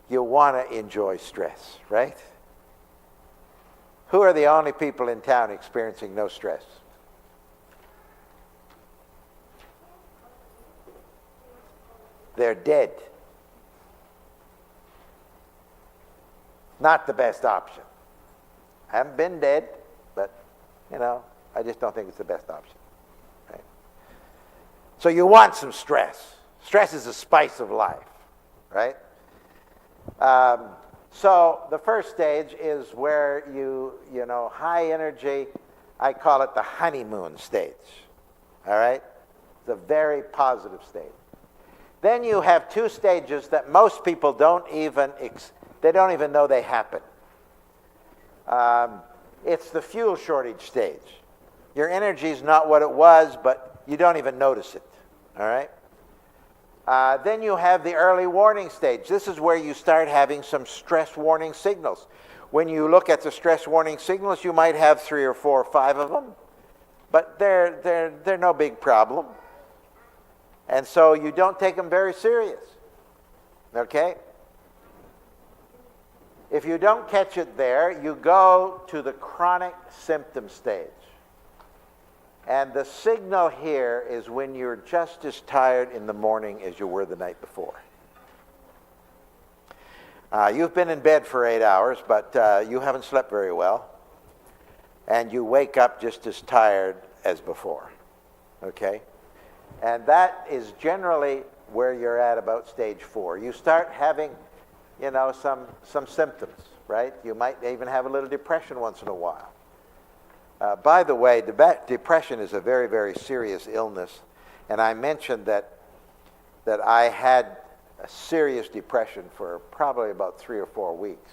You want to enjoy stress, right? Who are the only people in town experiencing no stress? They're dead. Not the best option. I haven't been dead, but, I just don't think it's the best option. Right? So you want some stress. Stress is the spice of life, right? So the first stage is where high energy, I call it the honeymoon stage. All right? It's a very positive stage. Then you have two stages that most people don't even know they happen. It's the fuel shortage stage. Your energy is not what it was, but you don't even notice it. All right? Then you have the early warning stage. This is where you start having some stress warning signals. When you look at the stress warning signals, you might have 3 or 4 or 5 of them, but they're no big problem. And so you don't take them very serious. Okay? If you don't catch it there, you go to the chronic symptom stage. And the signal here is when you're just as tired in the morning as you were the night before. You've been in bed for 8 hours, but you haven't slept very well. And you wake up just as tired as before. Okay? And that is generally where you're at about stage 4. You start having, some symptoms, right? You might even have a little depression once in a while. By the way, depression is a very, very serious illness. And I mentioned that I had a serious depression for probably about 3 or 4 weeks.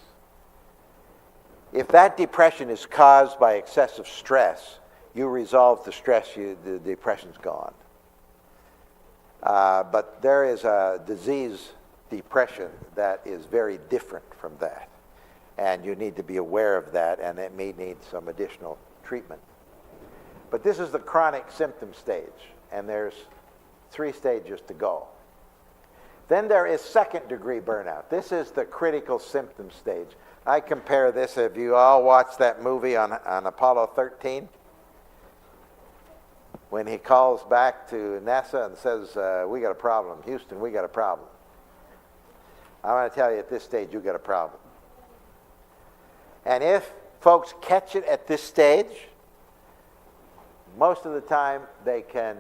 If that depression is caused by excessive stress, you resolve the stress, the depression's gone. But there is a disease depression that is very different from that. And you need to be aware of that, and it may need some additional treatment. But this is the chronic symptom stage, and there's 3 stages to go. Then there is second-degree burnout. This is the critical symptom stage. I compare this, if you all watched that movie on Apollo 13, when he calls back to NASA and says, we got a problem. Houston, we got a problem. I want to tell you, at this stage, you got a problem. And if folks catch it at this stage, most of the time they can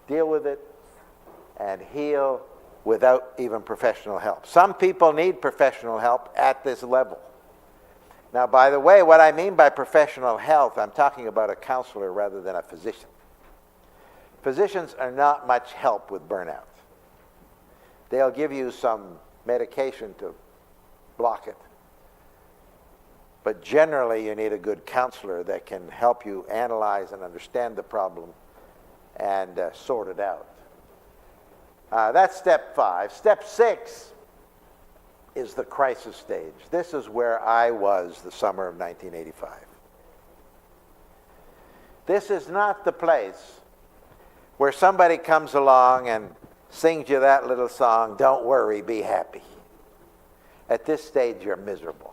deal with it and heal without even professional help. Some people need professional help at this level. Now, by the way, what I mean by professional help, I'm talking about a counselor rather than a physician. Physicians are not much help with burnout. They'll give you some medication to block it. But generally, you need a good counselor that can help you analyze and understand the problem and sort it out. That's step 5. Step 6 is the crisis stage. This is where I was the summer of 1985. This is not the place where somebody comes along and sings you that little song, "Don't worry, be happy." At this stage, you're miserable.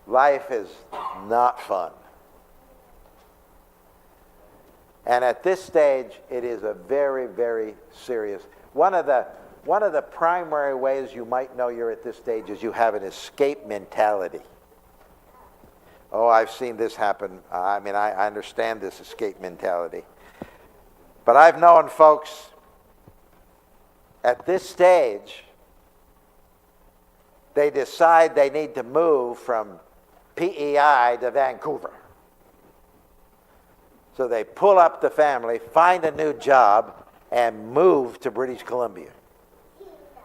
Life is not fun. And at this stage, it is a very, very serious. One of the primary ways you might know you're at this stage is you have an escape mentality. Oh, I've seen this happen. I understand this escape mentality. But I've known folks at this stage, they decide they need to move from PEI to Vancouver. So they pull up the family, find a new job, and move to British Columbia.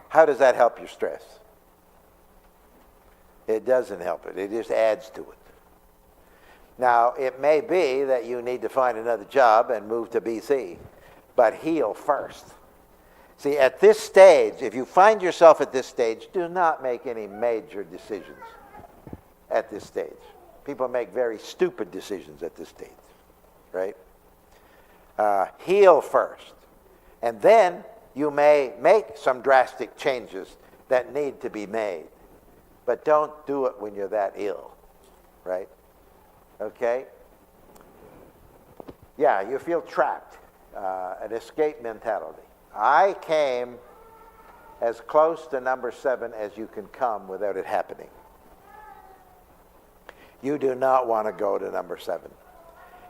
How does that help your stress? It doesn't help it. It just adds to it. Now, it may be that you need to find another job and move to BC, but heal first. See, at this stage, if you find yourself at this stage, do not make any major decisions at this stage. People make very stupid decisions at this stage, right? Heal first. And then you may make some drastic changes that need to be made. But don't do it when you're that ill, right? Okay? Yeah, you feel trapped, an escape mentality. I came as close to number 7 as you can come without it happening. You do not want to go to number 7.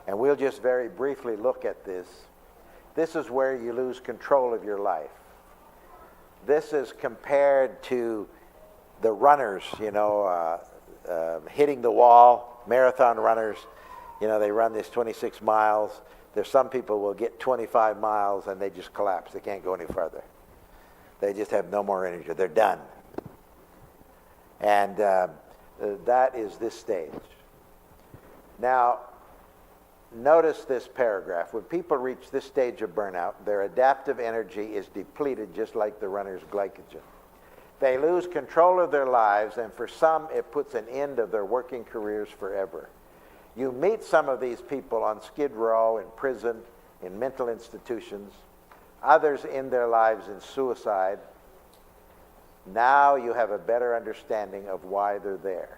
And we'll just very briefly look at this. This is where you lose control of your life. This is compared to the runners, hitting the wall, marathon runners, they run this 26 miles. There's some people will get 25 miles and they just collapse. They can't go any further. They just have no more energy. They're done. And that is this stage. Now, notice this paragraph. When people reach this stage of burnout, their adaptive energy is depleted just like the runner's glycogen. They lose control of their lives, and for some, it puts an end of their working careers forever. You meet some of these people on Skid Row, in prison, in mental institutions, others in their lives in suicide. Now you have a better understanding of why they're there.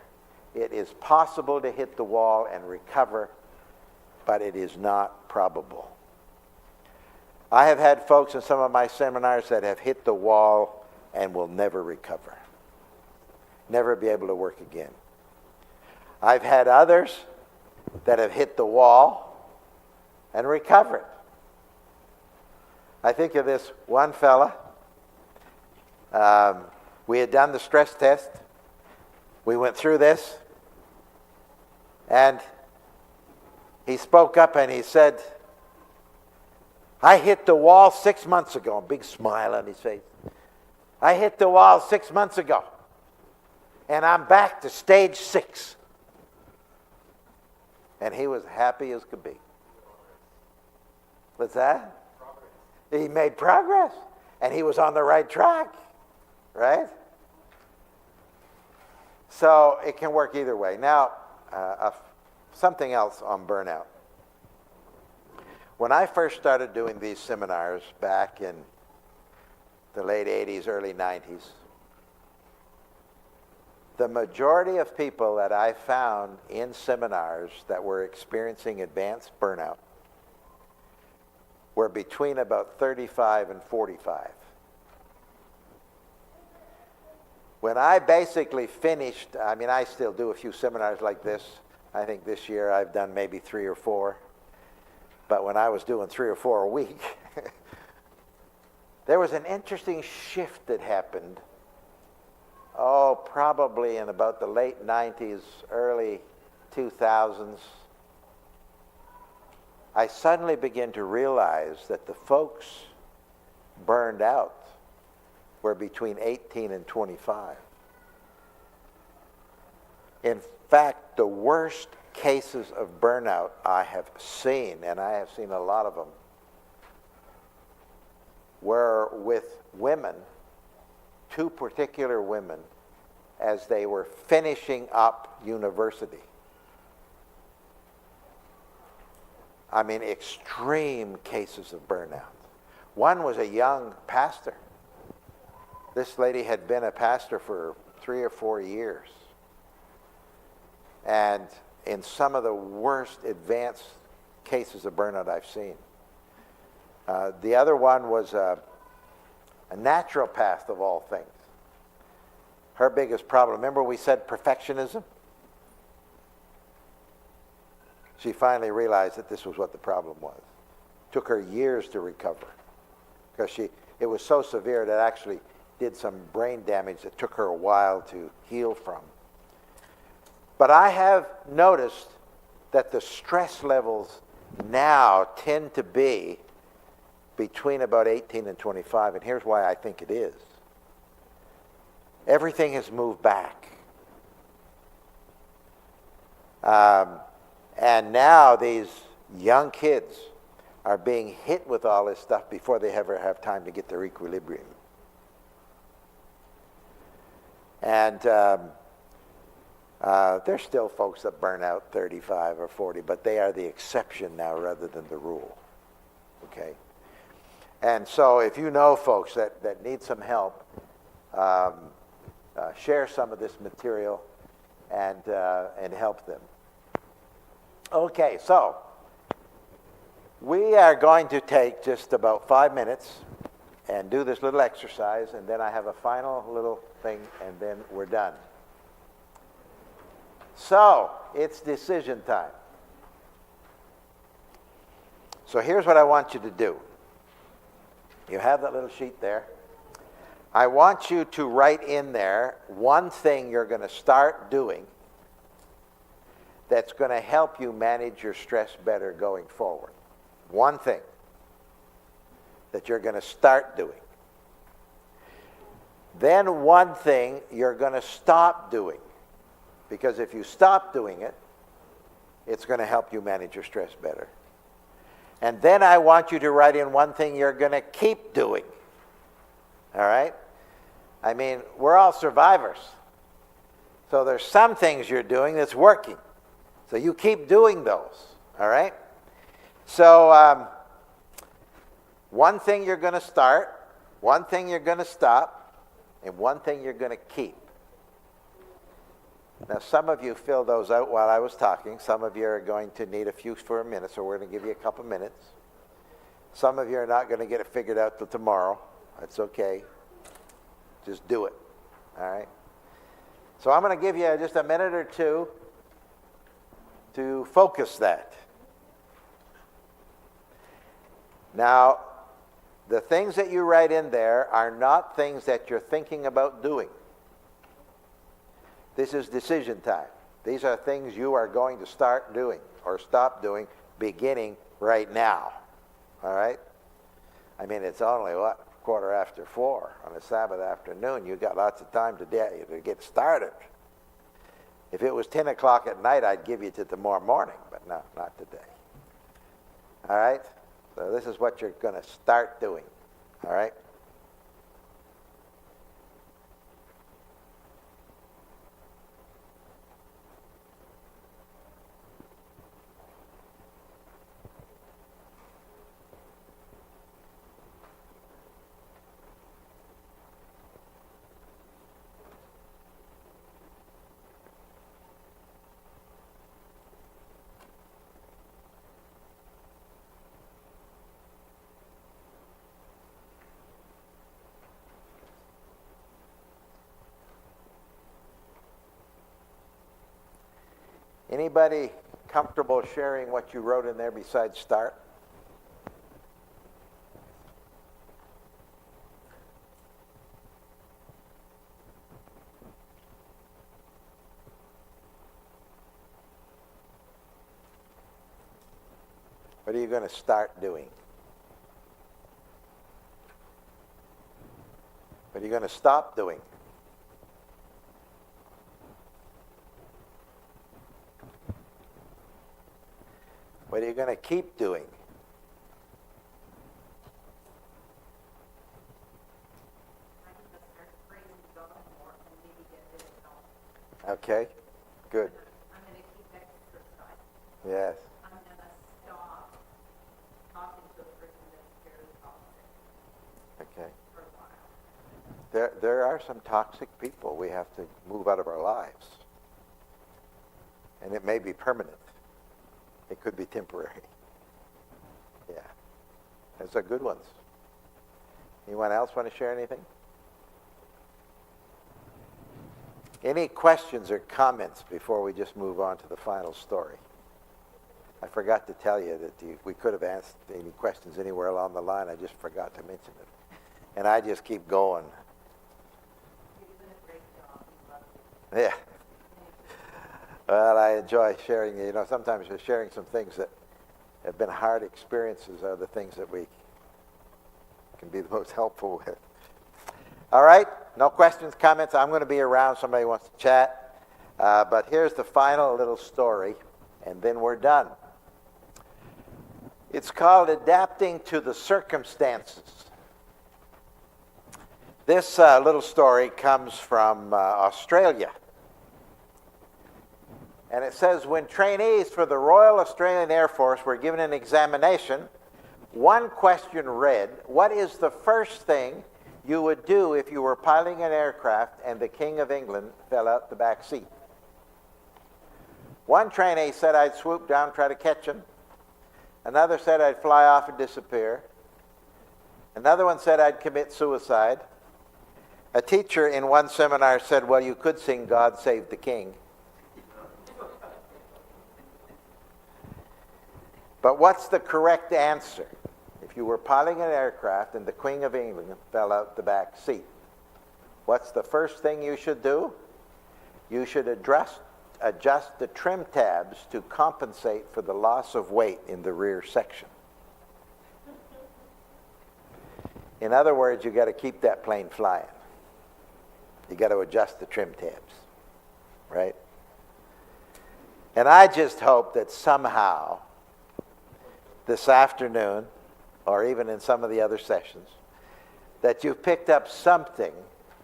It is possible to hit the wall and recover, but it is not probable. I have had folks in some of my seminars that have hit the wall and will never recover, never be able to work again. I've had others that have hit the wall and recovered. I think of this one fella. We had done the stress test. We went through this, and he spoke up and he said, I hit the wall 6 months ago. A big smile on his face. I hit the wall 6 months ago, and I'm back to stage 6. And he was happy as could be. What's that? Progress. He made progress, and he was on the right track, right? So it can work either way. Now, something else on burnout. When I first started doing these seminars back in the late 80s, early 90s, the majority of people that I found in seminars that were experiencing advanced burnout were between about 35 and 45. When I basically finished, I still do a few seminars like this. I think this year I've done maybe 3 or 4. But when I was doing 3 or 4 a week, there was an interesting shift that happened, probably in about the late 90s, early 2000s. I suddenly began to realize that the folks burned out were between 18 and 25. In fact, the worst cases of burnout I have seen, and I have seen a lot of them, were with women, 2 particular women, as they were finishing up university. Extreme cases of burnout. One was a young pastor. This lady had been a pastor for 3 or 4 years. And in some of the worst advanced cases of burnout I've seen. The other one was a naturopath of all things. Her biggest problem, remember we said perfectionism? She finally realized that this was what the problem was. Took her years to recover because it was so severe that actually did some brain damage that took her a while to heal from. But I have noticed that the stress levels now tend to be between about 18 and 25, and here's why I think it is. Everything has moved back. And now these young kids are being hit with all this stuff before they ever have time to get their equilibrium. And there's still folks that burn out 35 or 40, but they are the exception now rather than the rule. Okay? And so if you know folks that need some help, share some of this material and help them. Okay, so we are going to take just about 5 minutes and do this little exercise, and then I have a final little thing, and then we're done. So, it's decision time. So here's what I want you to do. You have that little sheet there. I want you to write in there one thing you're going to start doing that's going to help you manage your stress better going forward. One thing that you're going to start doing. Then one thing you're going to stop doing. Because if you stop doing it, it's going to help you manage your stress better. And then I want you to write in one thing you're going to keep doing. All right? I mean, we're all survivors. So there's some things you're doing that's working. So you keep doing those. All right? So one thing you're going to start, one thing you're going to stop, and one thing you're going to keep. Now, some of you filled those out while I was talking. Some of you are going to need a few for a minute, so we're going to give you a couple minutes. Some of you are not going to get it figured out till tomorrow. That's okay. Just do it. All right? So I'm going to give you just a minute or two to focus that. Now, the things that you write in there are not things that you're thinking about doing. This is decision time. These are things you are going to start doing or stop doing beginning right now. All right? I mean, it's only, 4:15 on a Sabbath afternoon. You've got lots of time to get started. If it was 10 o'clock at night, I'd give you to tomorrow morning, but no, not today. All right? So this is what you're going to start doing. All right? Anybody comfortable sharing what you wrote in there besides start? What are you going to start doing? What are you going to stop doing? What are you going to keep doing? Okay, good. I'm going to keep exercise. Yes. I'm going to stop talking to a person that's very toxic Okay. for a while. There are some toxic people we have to move out of our lives. And it may be permanent. It could be temporary. Yeah. Those are good ones. Anyone else want to share anything? Any questions or comments before we just move on to the final story? I forgot to tell you that we could have asked any questions anywhere along the line. I just forgot to mention it. And I just keep going. You've done a great job. We love you. Yeah. Well, I enjoy sharing. You know, sometimes we're sharing some things that have been hard experiences are the things that we can be the most helpful with. All right, no questions, comments. I'm going to be around. Somebody wants to chat. But here's the final little story, and then we're done. It's called Adapting to the Circumstances. This little story comes from Australia. And it says, when trainees for the Royal Australian Air Force were given an examination, one question read, what is the first thing you would do if you were piloting an aircraft and the King of England fell out the back seat? One trainee said, I'd swoop down, try to catch him. Another said, I'd fly off and disappear. Another one said, I'd commit suicide. A teacher in one seminar said, well, you could sing God Save the King. But what's the correct answer? If you were piloting an aircraft and the Queen of England fell out the back seat, what's the first thing you should do? You should adjust adjust the trim tabs to compensate for the loss of weight in the rear section. In other words, you got to keep that plane flying. You got to adjust the trim tabs, right? And I just hope that somehow this afternoon, or even in some of the other sessions, that you've picked up something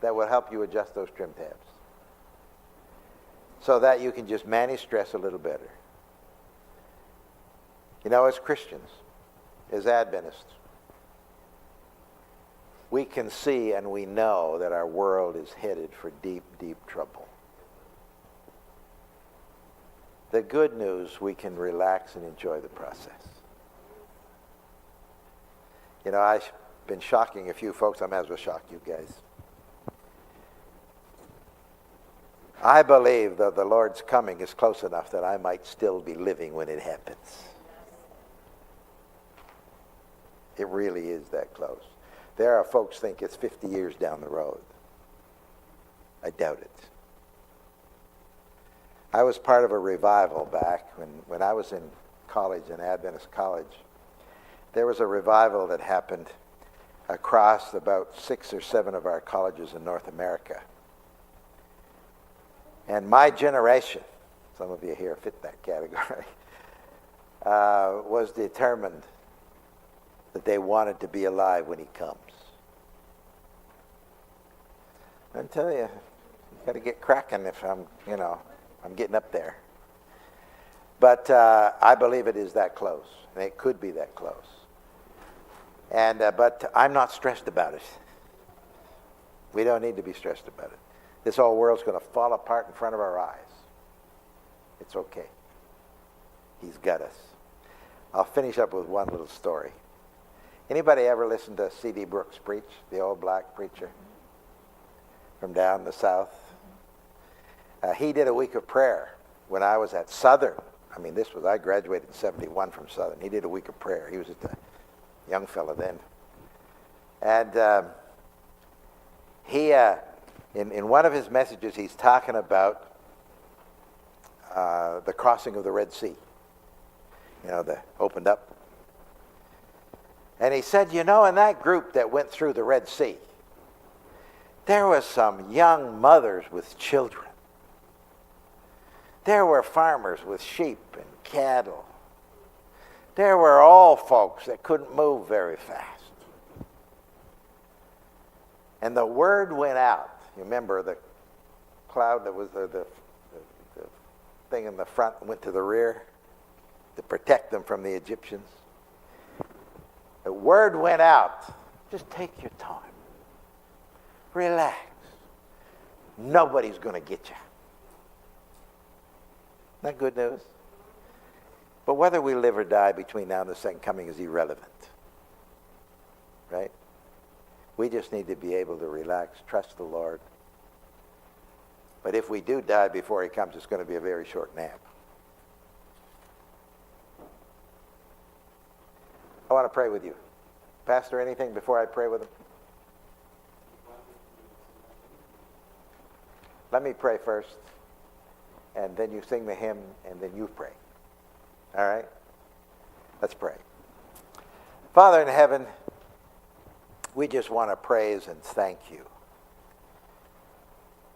that will help you adjust those trim tabs so that you can just manage stress a little better. You know, as Christians, as Adventists, we can see and we know that our world is headed for deep, deep trouble. The good news, we can relax and enjoy the process. You know, I've been shocking a few folks. I might as well shock you guys. I believe that the Lord's coming is close enough that I might still be living when it happens. It really is that close. There are folks think it's 50 years down the road. I doubt it. I was part of a revival back when I was in college, in Adventist college. There was a revival that happened across about 6 or 7 of our colleges in North America. And my generation, some of you here fit that category, was determined that they wanted to be alive when he comes. I tell you, you got to get cracking if I'm getting up there. But I believe it is that close, and it could be that close. And but I'm not stressed about it. We don't need to be stressed about it. This whole world's going to fall apart in front of our eyes. It's okay. He's got us. I'll finish up with one little story. Anybody ever listen to C.D. Brooks preach, the old black preacher from down the south? He did a week of prayer when I was at Southern. I graduated in 71 from Southern. He did a week of prayer. He was just a young fella then. And he, in one of his messages, he's talking about the crossing of the Red Sea. The opened up. And he said, in that group that went through the Red Sea, there was some young mothers with children. There were farmers with sheep and cattle. There were old folks that couldn't move very fast. And the word went out. You remember the cloud that was the thing in the front went to the rear to protect them from the Egyptians? The word went out. Just take your time. Relax. Nobody's going to get you. Isn't that good news? But whether we live or die between now and the second coming is irrelevant. Right? We just need to be able to relax, trust the Lord. But if we do die before he comes, it's going to be a very short nap. I want to pray with you. Pastor, anything before I pray with him? Let me pray first, and then you sing the hymn, and then you pray. All right? Let's pray. Father in heaven, we just want to praise and thank you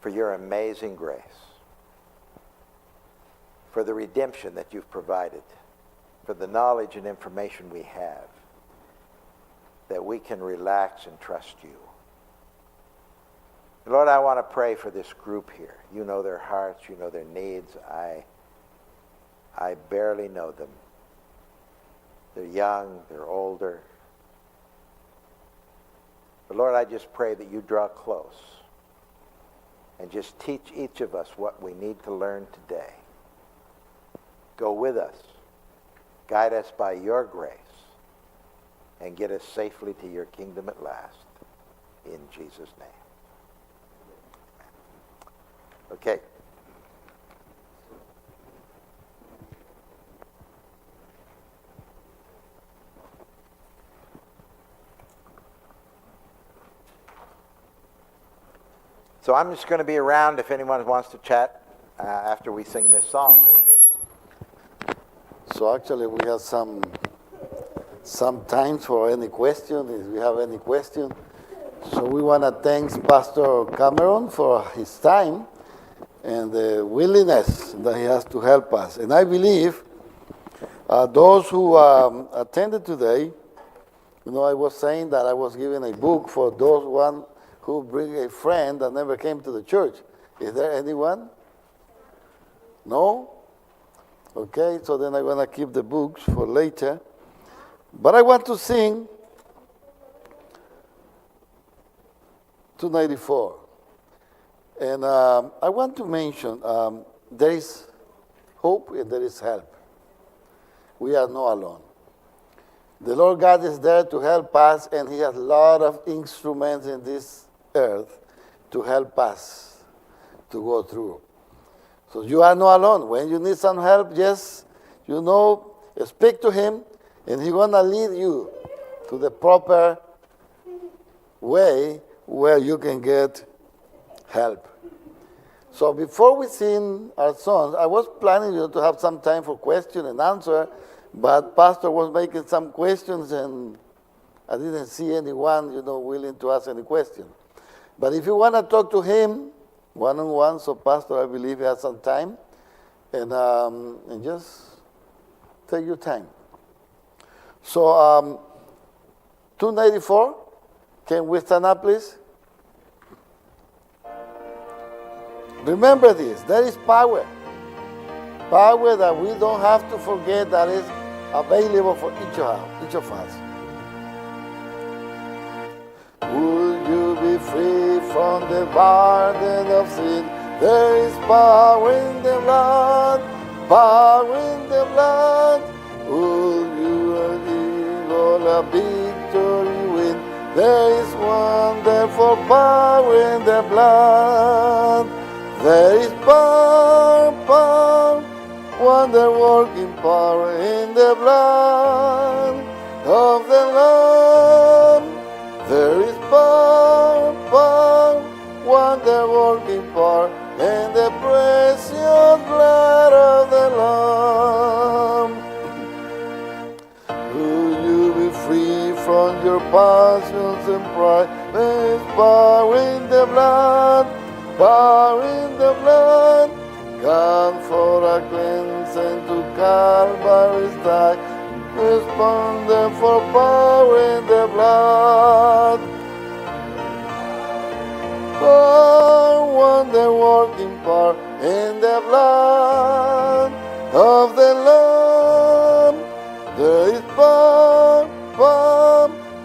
for your amazing grace, for the redemption that you've provided, for the knowledge and information we have, that we can relax and trust you. Lord, I want to pray for this group here. You know their hearts, you know their needs. I barely know them. They're young, they're older. But Lord, I just pray that you draw close and just teach each of us what we need to learn today. Go with us. Guide us by your grace and get us safely to your kingdom at last. In Jesus' name. Okay. So I'm just going to be around if anyone wants to chat after we sing this song. So actually we have some time for any question, if we have any question. So we want to thank Pastor Cameron for his time and the willingness that he has to help us. And I believe those who attended today, I was saying that I was giving a book for those one who bring a friend that never came to the church. Is there anyone? No? Okay, so then I'm going to keep the books for later. But I want to sing 294. And I want to mention there is hope and there is help. We are not alone. The Lord God is there to help us, and He has a lot of instruments in this earth to help us to go through. So you are not alone. When you need some help, just, speak to Him, and He's going to lead you to the proper way where you can get help. So before we sing our songs, I was planning to have some time for question and answer, but Pastor was making some questions, and I didn't see anyone, willing to ask any question. But if you want to talk to him one-on-one, so Pastor, I believe he has some time, and just take your time. So 294, can we stand up, please? Remember this, there is power. Power that we don't have to forget that is available for each of us. Would you be free from the burden of sin? There is power in the blood, power in the blood. Would you all a victory win? There is wonderful power in the blood. There is power, wonder-working power in the blood of the Lamb. There is power, wonder-working power in the precious blood of the Lamb. Will you be free from your passions and pride? There is power in the blood. Power in the blood, come for a cleansing to Calvary's die. Respond for power in the blood. Power, wonder-working power in the blood of the Lamb. There is power,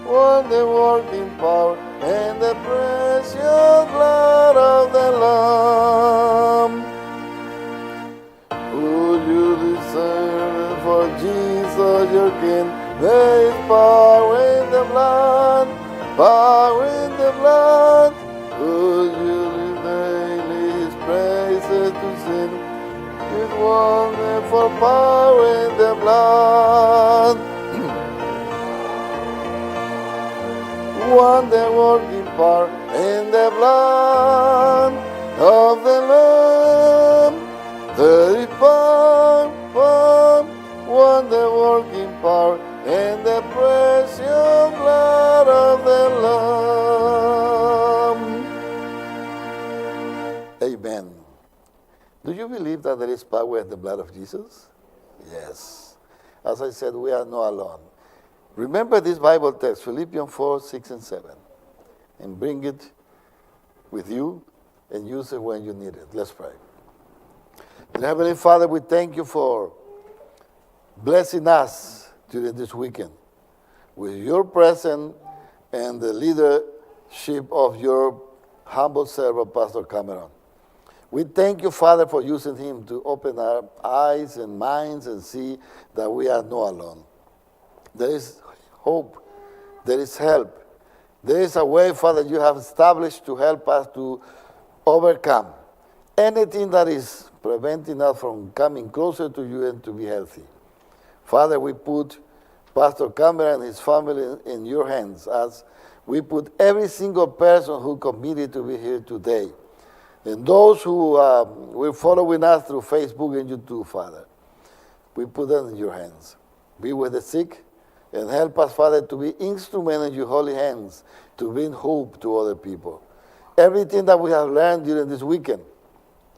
wonder-working power in the precious blood of the Lamb. Would you discern for Jesus your King? There is power in the blood, power in the blood. Would you daily His praises to sing? His wonderful power in the blood. Wonder-working power in the blood of the Lamb. There is power, wonder-working power in the precious blood of the Lamb. Amen. Do you believe that there is power in the blood of Jesus? Yes. As I said, we are not alone. Remember this Bible text, Philippians 4, 6, and 7, and bring it with you and use it when you need it. Let's pray. Dear Heavenly Father, we thank you for blessing us during this weekend with your presence and the leadership of your humble servant, Pastor Cameron. We thank you, Father, for using him to open our eyes and minds and see that we are not alone. There is hope. There is help. There is a way, Father, you have established to help us to overcome anything that is preventing us from coming closer to you and to be healthy. Father, we put Pastor Cameron and his family in your hands as we put every single person who committed to be here today. And those who will following us through Facebook and YouTube, Father, we put them in your hands. Be with the sick and help us, Father, to be instruments in your holy hands to bring hope to other people. Everything that we have learned during this weekend,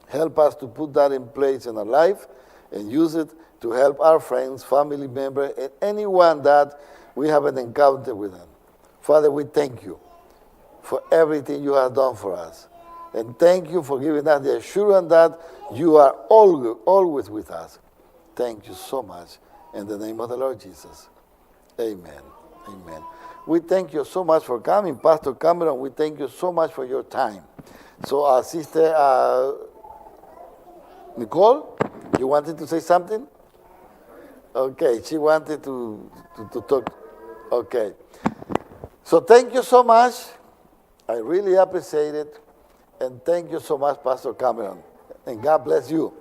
help us to put that in place in our life and use it to help our friends, family members, and anyone that we have an encounter with them. Father, we thank you for everything you have done for us. And thank you for giving us the assurance that you are always with us. Thank you so much. In the name of the Lord Jesus. Amen. Amen. We thank you so much for coming, Pastor Cameron. We thank you so much for your time. So, Sister Nicole, you wanted to say something? Okay, she wanted to talk. Okay. So thank you so much. I really appreciate it. And thank you so much, Pastor Cameron. And God bless you.